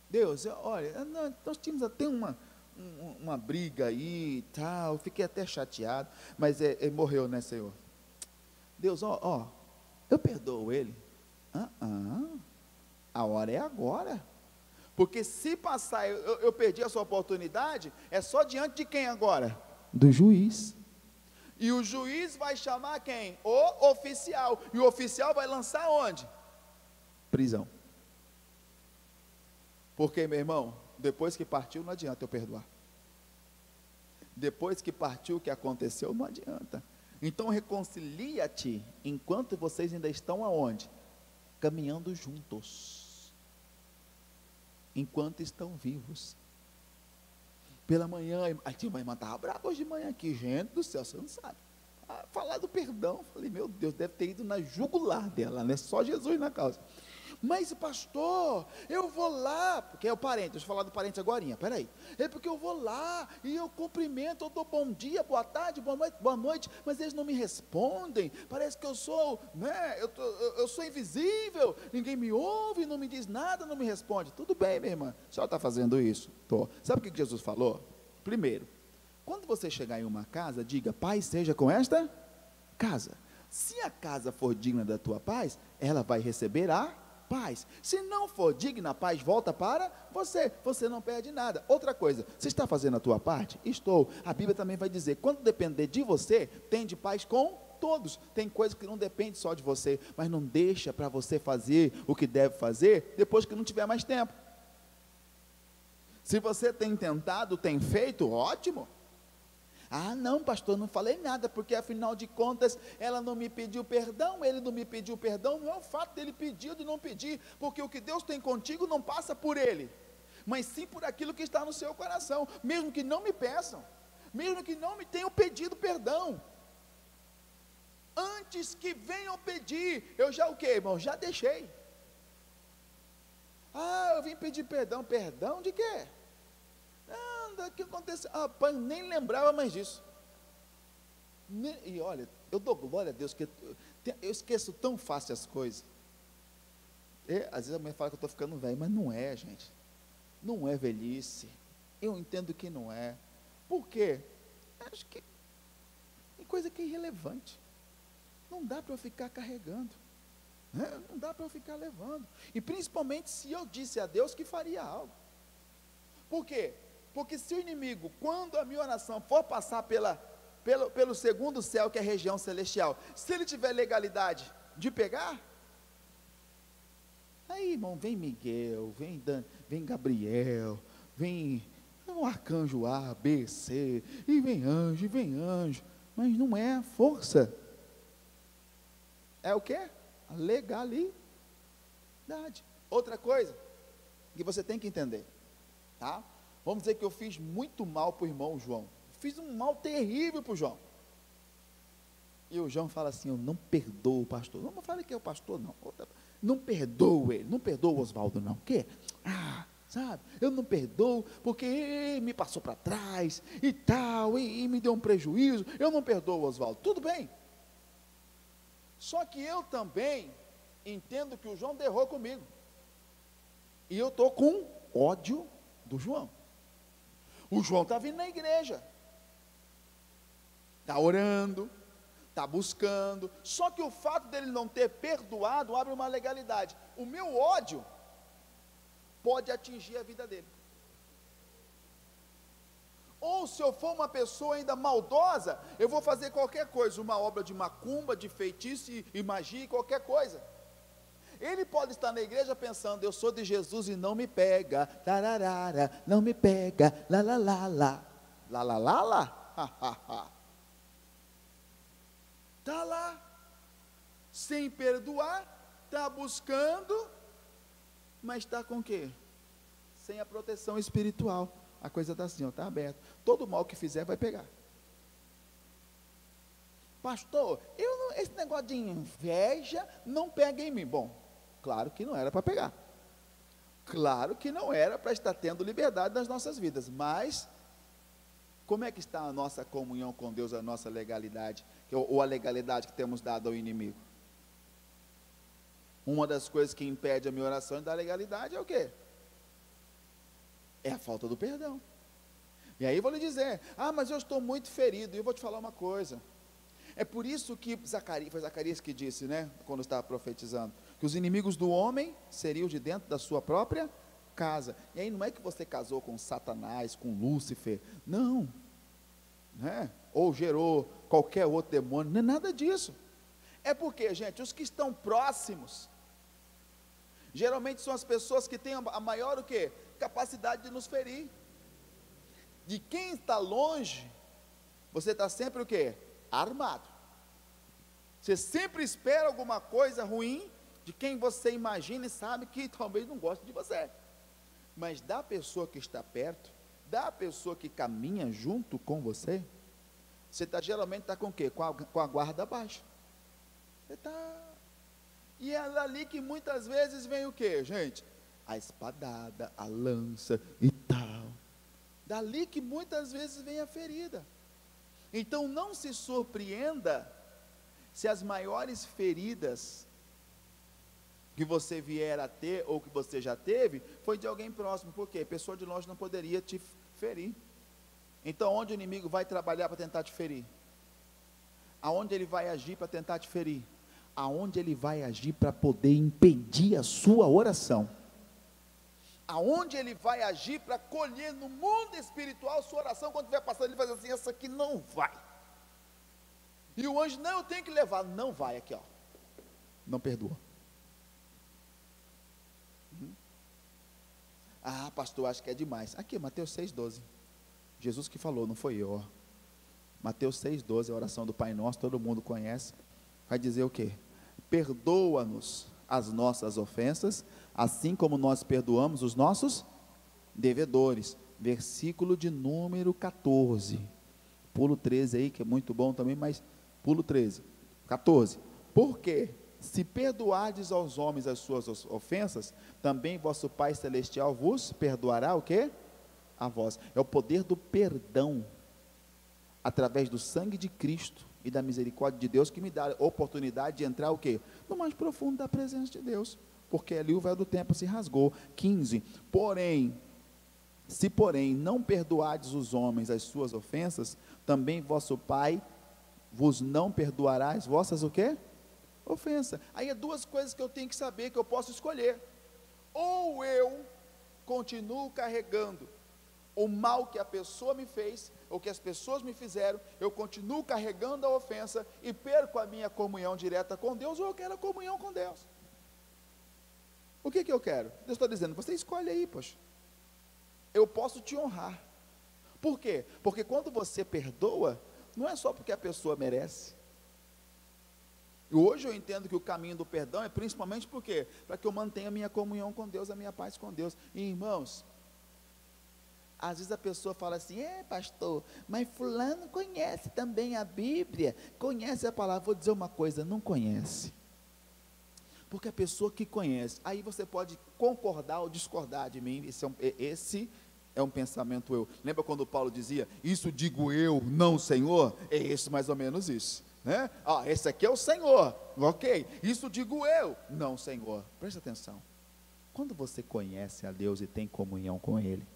Deus, olha, nós tínhamos até uma briga aí e tal, fiquei até chateado, mas morreu, né, Senhor? Deus, eu perdoo ele. A hora é agora, porque se passar, eu perdi a sua oportunidade, é só diante de quem agora? Do juiz. E o juiz vai chamar quem? O oficial. E o oficial vai lançar onde? Prisão. Porque, meu irmão, depois que partiu, não adianta eu perdoar. Depois que partiu, o que aconteceu, não adianta. Então, reconcilia-te, enquanto vocês ainda estão aonde? Caminhando juntos. Enquanto estão vivos. Pela manhã, a tia irmã estava brava hoje de manhã aqui, gente do céu, você não sabe. Falar do perdão, falei, meu Deus, deve ter ido na jugular dela, né? Só Jesus na causa. Mas pastor, eu vou lá, porque é o parente, deixa eu falar do parente agorinha, peraí, é porque eu vou lá, e eu cumprimento, eu dou bom dia, boa tarde, boa noite, mas eles não me respondem, parece que eu sou, né, eu sou invisível, ninguém me ouve, não me diz nada, não me responde. Tudo bem, minha irmã, a senhora está fazendo isso? Tô. Sabe o que Jesus falou? Primeiro, quando você chegar em uma casa, diga, paz seja com esta casa. Se a casa for digna da tua paz, ela vai receber a paz. Se não for digna, a paz volta para você não perde nada. Outra coisa, você está fazendo a tua parte? Estou. A Bíblia também vai dizer, quando depender de você, tem de paz com todos. Tem coisas que não depende só de você, mas não deixa para você fazer o que deve fazer, depois que não tiver mais tempo. Se você tem tentado, tem feito, ótimo. Ah, não, pastor, não falei nada, porque afinal de contas, ela não me pediu perdão, ele não me pediu perdão. Não é o fato dele pedir ou de não pedir, porque o que Deus tem contigo não passa por ele, mas sim por aquilo que está no seu coração, mesmo que não me peçam, mesmo que não me tenham pedido perdão. Antes que venham pedir, eu já o que, irmão? Já deixei. Ah, eu vim pedir perdão. Perdão de quê? O que aconteceu? Rapaz, nem lembrava mais disso. E olha, eu dou glória a Deus, que eu esqueço tão fácil as coisas. Às vezes a mãe fala que eu estou ficando velho, mas não é, gente. Não é velhice. Eu entendo que não é. Por quê? Acho que tem coisa que é irrelevante. Não dá para eu ficar carregando. Não dá para eu ficar levando. E principalmente se eu disse a Deus que faria algo. Por quê? Porque se o inimigo, quando a minha oração for passar pelo segundo céu, que é a região celestial, se ele tiver legalidade de pegar, aí, irmão, vem Miguel, vem Gabriel, vem o arcanjo A, B, C, e vem anjo, mas não é a força. É o quê? A legalidade. Outra coisa que você tem que entender, tá? Vamos dizer que eu fiz muito mal para o irmão João. Fiz um mal terrível para o João. E o João fala assim, eu não perdoo o pastor. Não fale que é o pastor, não. Não perdoo ele, não perdoo o Oswaldo, não. O quê? Sabe? Eu não perdoo porque ele me passou para trás e tal, e me deu um prejuízo. Eu não perdoo o Oswaldo. Tudo bem. Só que eu também entendo que o João errou comigo. E eu estou com ódio do João. O João está vindo na igreja, está orando, está buscando, só que o fato dele não ter perdoado abre uma legalidade. O meu ódio pode atingir a vida dele. Ou se eu for uma pessoa ainda maldosa, eu vou fazer qualquer coisa, uma obra de macumba, de feitiço e magia, qualquer coisa. Ele pode estar na igreja pensando, eu sou de Jesus e não me pega, tararara, não me pega, lá, lá, lá, lá, lá, lá, lá, lá, está lá, sem perdoar, está buscando, mas está com o quê? Sem a proteção espiritual, a coisa está assim, está aberta, todo mal que fizer vai pegar. Pastor, esse negócio de inveja não pega em mim. Bom, claro que não era para pegar, claro que não era para estar tendo liberdade nas nossas vidas, mas como é que está a nossa comunhão com Deus, a nossa legalidade, ou a legalidade que temos dado ao inimigo? Uma das coisas que impede a minha oração da legalidade é o quê? É a falta do perdão. E aí eu vou lhe dizer, mas eu estou muito ferido, e eu vou te falar uma coisa, é por isso que foi Zacarias que disse, né, quando estava profetizando, que os inimigos do homem seriam de dentro da sua própria casa. E aí não é que você casou com Satanás, com Lúcifer, não, né? Ou gerou qualquer outro demônio, não é nada disso. É porque, gente, os que estão próximos, geralmente são as pessoas que têm a maior o quê? Capacidade de nos ferir. De quem está longe, você está sempre o quê? Armado. Você sempre espera alguma coisa ruim de quem você imagina e sabe que talvez não goste de você. Mas da pessoa que está perto, da pessoa que caminha junto com você, você geralmente está com o quê? Com a guarda baixa. Você está... E é ali que muitas vezes vem o quê, gente? A espadada, a lança e tal. Dali que muitas vezes vem a ferida. Então não se surpreenda se as maiores feridas que você vier a ter, ou que você já teve, foi de alguém próximo. Por quê? Pessoa de longe não poderia te ferir. Então onde o inimigo vai trabalhar para tentar te ferir? Aonde ele vai agir para tentar te ferir? Aonde ele vai agir para poder impedir a sua oração? Aonde ele vai agir para colher no mundo espiritual sua oração? Quando estiver passando, ele faz assim: essa aqui não vai. E o anjo: não, eu tenho que levar. Não vai, aqui ó, não perdoa. Ah, pastor, acho que é demais. Aqui, Mateus 6,12, Jesus que falou, não foi eu, ó. Mateus 6,12, a oração do Pai Nosso, todo mundo conhece. Vai dizer o quê? Perdoa-nos as nossas ofensas, assim como nós perdoamos os nossos devedores. Versículo de número 14. Pulo 13 aí, que é muito bom também, mas pulo 13. 14. Porque se perdoardes aos homens as suas ofensas, também vosso Pai Celestial vos perdoará o quê? A vós. É o poder do perdão, através do sangue de Cristo e da misericórdia de Deus, que me dá a oportunidade de entrar o quê? No mais profundo da presença de Deus, porque ali o véu do tempo se rasgou. 15, porém, se porém não perdoardes os homens as suas ofensas, também vosso Pai vos não perdoará as vossas o quê? Ofensa. Aí é duas coisas que eu tenho que saber, que eu posso escolher: ou eu continuo carregando o mal que a pessoa me fez, ou que as pessoas me fizeram, eu continuo carregando a ofensa e perco a minha comunhão direta com Deus, ou eu quero a comunhão com Deus. O que eu quero? Deus está dizendo: você escolhe aí, poxa. Eu posso te honrar. Por quê? Porque quando você perdoa, não é só porque a pessoa merece. E hoje eu entendo que o caminho do perdão é principalmente porque para que eu mantenha a minha comunhão com Deus, a minha paz com Deus. E irmãos, às vezes a pessoa fala assim: pastor, mas fulano conhece também a Bíblia, conhece a palavra. Vou dizer uma coisa: não conhece. Porque a pessoa que conhece, aí você pode concordar ou discordar de mim, esse é um pensamento eu. Lembra quando Paulo dizia: isso digo eu, não o Senhor? É isso, mais ou menos isso, né? Esse aqui é o Senhor, ok, isso digo eu, não o Senhor. Presta atenção, quando você conhece a Deus e tem comunhão com Ele,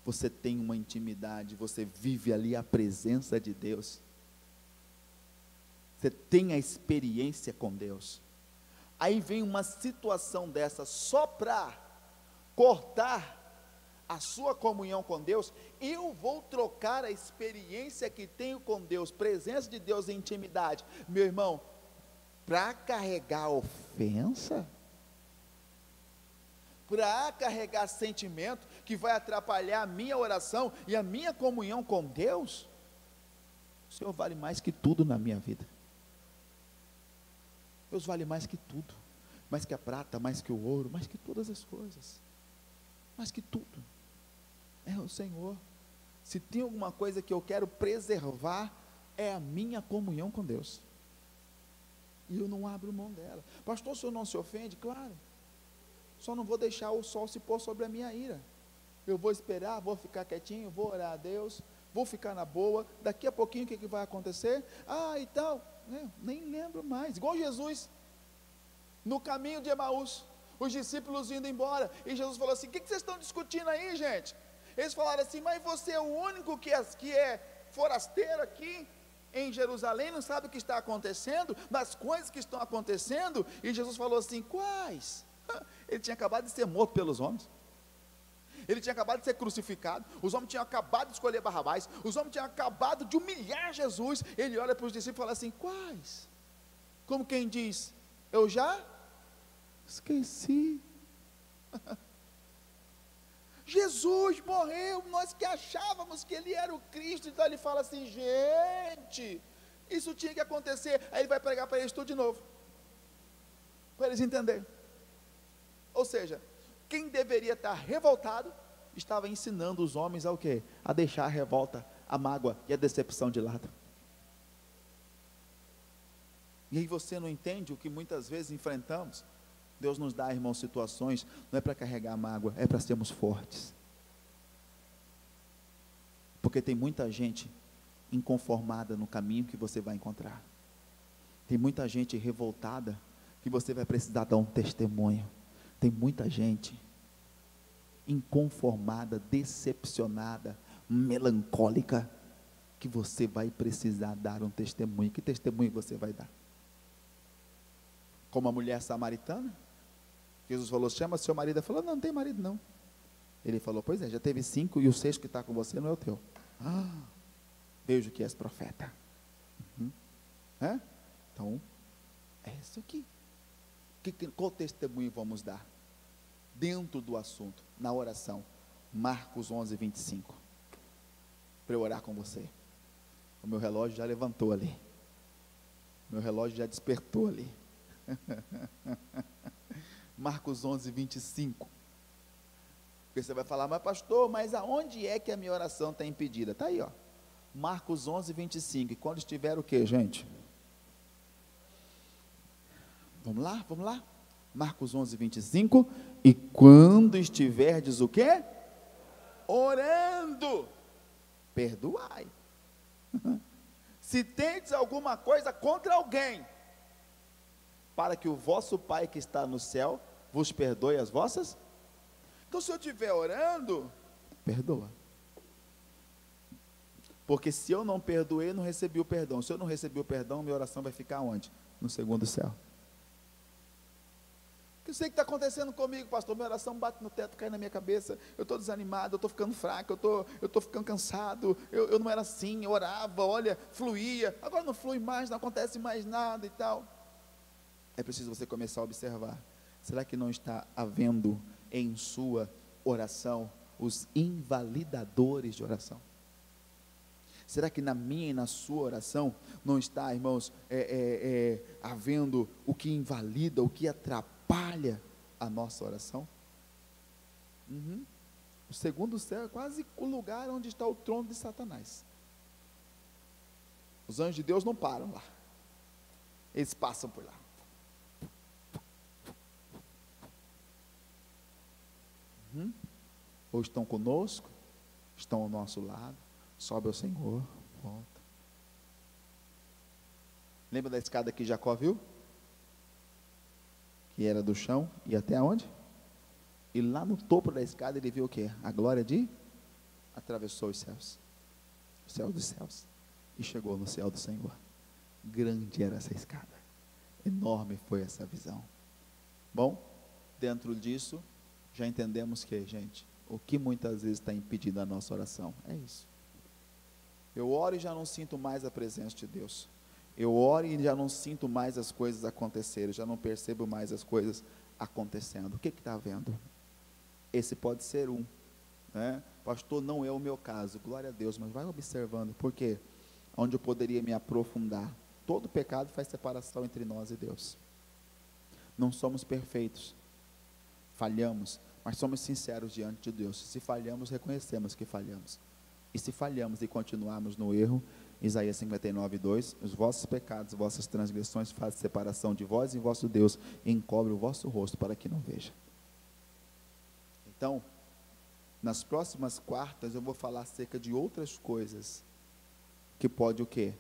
você tem uma intimidade, você vive ali a presença de Deus, você tem a experiência com Deus. Aí vem uma situação dessa só para cortar a sua comunhão com Deus, eu vou trocar a experiência que tenho com Deus, presença de Deus e intimidade, meu irmão, para carregar ofensa, para carregar sentimento que vai atrapalhar a minha oração e a minha comunhão com Deus. O Senhor vale mais que tudo na minha vida. Deus vale mais que tudo, mais que a prata, mais que o ouro, mais que todas as coisas, mais que tudo. É o Senhor. Se tem alguma coisa que eu quero preservar, é a minha comunhão com Deus, e eu não abro mão dela. Pastor, o senhor não se ofende? Claro, só não vou deixar o sol se pôr sobre a minha ira. Eu vou esperar, vou ficar quietinho, vou orar a Deus, vou ficar na boa. Daqui a pouquinho o que vai acontecer? E tal, nem lembro mais. Igual Jesus, no caminho de Emaús, os discípulos indo embora, e Jesus falou assim: o que vocês estão discutindo aí, gente? Eles falaram assim: mas você é o único que é forasteiro aqui em Jerusalém, não sabe o que está acontecendo, das coisas que estão acontecendo? E Jesus falou assim: quais? Ele tinha acabado de ser morto pelos homens. Ele tinha acabado de ser crucificado, os homens tinham acabado de escolher Barrabás, os homens tinham acabado de humilhar Jesus. Ele olha para os discípulos e fala assim: quais? Como quem diz, eu já esqueci. Jesus morreu, nós que achávamos que ele era o Cristo. Então ele fala assim: gente, isso tinha que acontecer. Aí ele vai pregar para eles tudo de novo, para eles entenderem. Ou seja, quem deveria estar revoltado, estava ensinando os homens a o quê? A deixar a revolta, a mágoa e a decepção de lado. E aí você não entende o que muitas vezes enfrentamos. Deus nos dá, irmãos, situações, não é para carregar mágoa, é para sermos fortes. Porque tem muita gente inconformada no caminho que você vai encontrar. Tem muita gente revoltada que você vai precisar dar um testemunho. Tem muita gente inconformada, decepcionada, melancólica, que você vai precisar dar um testemunho. Que testemunho você vai dar? Como a mulher samaritana, Jesus falou: chama seu marido. Ela falou: não, não tem marido não. Ele falou: pois é, já teve 5 e o 6 que está com você não é o teu. Vejo que és profeta. Então, é isso aqui. Qual testemunho vamos dar? Dentro do assunto, na oração. Marcos 11, 25. Para eu orar com você. O meu relógio já levantou ali. Meu relógio já despertou ali. Marcos 11, 25. Porque você vai falar: mas pastor, mas aonde é que a minha oração está impedida? Está aí, ó. Marcos 11, 25. E quando estiver o que, gente? Vamos lá, vamos lá. Marcos 11, 25. E quando estiverdes o quê? Orando, perdoai. Se tendes alguma coisa contra alguém, para que o vosso Pai que está no céu vos perdoe as vossas. Então, se eu estiver orando, perdoa. Porque se eu não perdoei, não recebi o perdão. Se eu não recebi o perdão, minha oração vai ficar onde? No segundo céu. Eu sei o que está acontecendo comigo, pastor. Minha oração bate no teto, cai na minha cabeça. Eu estou desanimado, eu estou ficando fraco, eu estou ficando cansado. Eu não era assim, eu orava, olha, fluía. Agora não flui mais, não acontece mais nada e tal. É preciso você começar a observar. Será que não está havendo em sua oração os invalidadores de oração? Será que na minha e na sua oração não está, irmãos, havendo o que invalida, o que atrapalha a nossa oração? O segundo céu é quase o lugar onde está o trono de Satanás. Os anjos de Deus não param lá. Eles passam por lá. Ou estão conosco, estão ao nosso lado. Sobe ao Senhor, volta. Lembra da escada que Jacó viu? Que era do chão e até aonde? E lá no topo da escada ele viu o quê? A glória de? Atravessou os céus dos céus, e chegou no céu do Senhor. Grande era essa escada, enorme foi essa visão. Bom, dentro disso, já entendemos que, gente, o que muitas vezes está impedindo a nossa oração, é isso. Eu oro e já não sinto mais a presença de Deus. Eu oro e já não sinto mais as coisas acontecerem, já não percebo mais as coisas acontecendo. O que está havendo? Esse pode ser um, né? Pastor, não é o meu caso, glória a Deus, mas vai observando, porque onde eu poderia me aprofundar. Todo pecado faz separação entre nós e Deus. Não somos perfeitos, falhamos, mas somos sinceros diante de Deus. Se falhamos, reconhecemos que falhamos. E se falhamos e continuarmos no erro, Isaías 59, 2, os vossos pecados, vossas transgressões fazem separação de vós e vosso Deus, e encobre o vosso rosto para que não veja. Então, nas próximas quartas eu vou falar acerca de outras coisas, que pode o quê?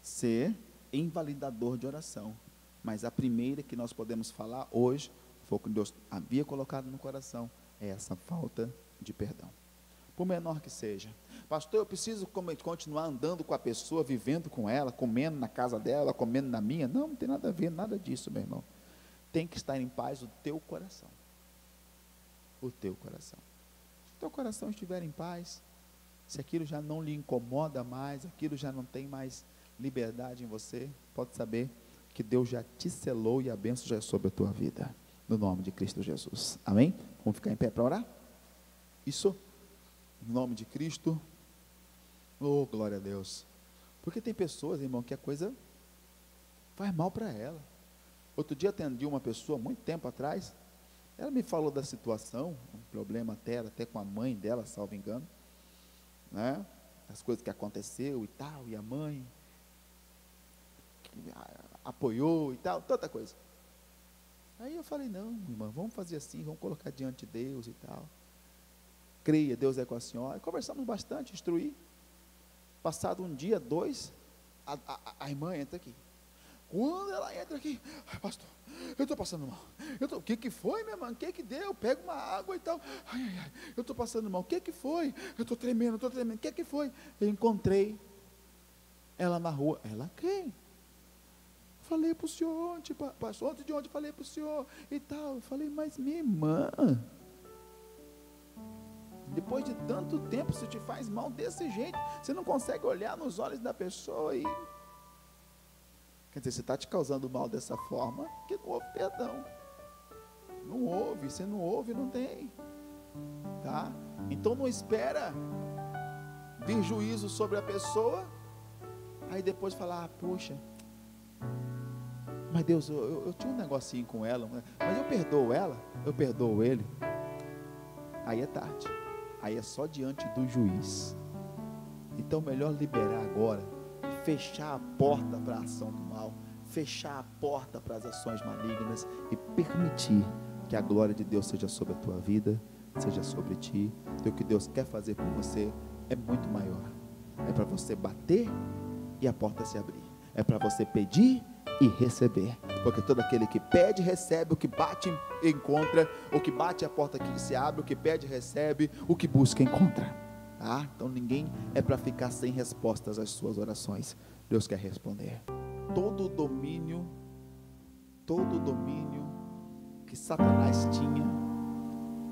Ser invalidador de oração. Mas a primeira que nós podemos falar hoje, foi o que Deus havia colocado no coração, é essa falta de perdão. Por menor que seja. Pastor, eu preciso continuar andando com a pessoa, vivendo com ela, comendo na casa dela, comendo na minha? Não, não tem nada a ver, nada disso, meu irmão. Tem que estar em paz o teu coração. O teu coração. teu coração estiver em paz, se aquilo já não lhe incomoda mais, aquilo já não tem mais liberdade em você, pode saber que Deus já te selou e a bênção já é sobre a tua vida, no nome de Cristo Jesus, amém? Vamos ficar em pé para orar? Isso, em nome de Cristo, oh glória a Deus, porque tem pessoas, irmão, que a coisa faz mal para ela. Outro dia atendi uma pessoa, muito tempo atrás, ela me falou da situação, um problema até com a mãe dela, salvo engano, né? As coisas que aconteceu e tal, e a mãe apoiou e tal, tanta coisa. Aí eu falei, não, irmã, vamos fazer assim, vamos colocar diante de Deus e tal. Creia, Deus é com a senhora. Conversamos bastante, instruí. Passado um dia, 2, a irmã entra aqui. Quando ela entra aqui, pastor, eu estou passando mal. O que foi, minha irmã? O que deu? Pega uma água e tal. Ai, eu estou passando mal. O que foi? Eu estou tremendo. O que foi? Eu encontrei ela na rua. Ela quem? Falei para o senhor ontem, pastor, ontem de ontem falei para o senhor e tal. Eu falei, mas minha irmã, depois de tanto tempo, se te faz mal desse jeito, você não consegue olhar nos olhos da pessoa e... Quer dizer, você está te causando mal dessa forma, que não houve perdão. Não houve, você não houve, não tem. Tá? Então não espera vir juízo sobre a pessoa, aí depois falar, poxa, mas Deus, eu tinha um negocinho com ela, mas eu perdoo ela, eu perdoo ele. Aí é tarde, aí é só diante do juiz. Então melhor liberar agora, fechar a porta para a ação do mal, fechar a porta para as ações malignas e permitir que a glória de Deus seja sobre a tua vida, seja sobre ti. E o que Deus quer fazer por você é muito maior. É para você bater e a porta se abrir. É para você pedir e receber. Porque todo aquele que pede, recebe. O que bate, encontra. O que bate, a porta que se abre. O que pede, recebe. O que busca, encontra. Tá? Então ninguém é para ficar sem respostas às suas orações. Deus quer responder. Todo o domínio que Satanás tinha,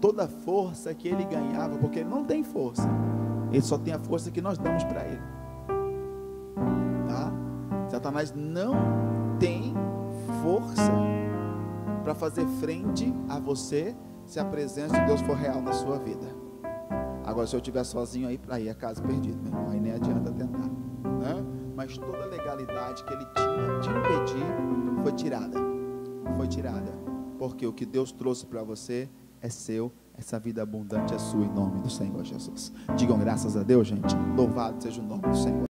toda a força que ele ganhava, porque ele não tem força, ele só tem a força que nós damos para ele, tá? Satanás não tem força para fazer frente a você, se a presença de Deus for real na sua vida. Agora, se eu estiver sozinho aí é caso perdido, meu irmão, aí nem adianta tentar, né? Mas toda a legalidade que ele tinha de impedir foi tirada, porque o que Deus trouxe para você é seu, essa vida abundante é sua, em nome do Senhor Jesus. Digam graças a Deus, gente. Louvado seja o nome do Senhor.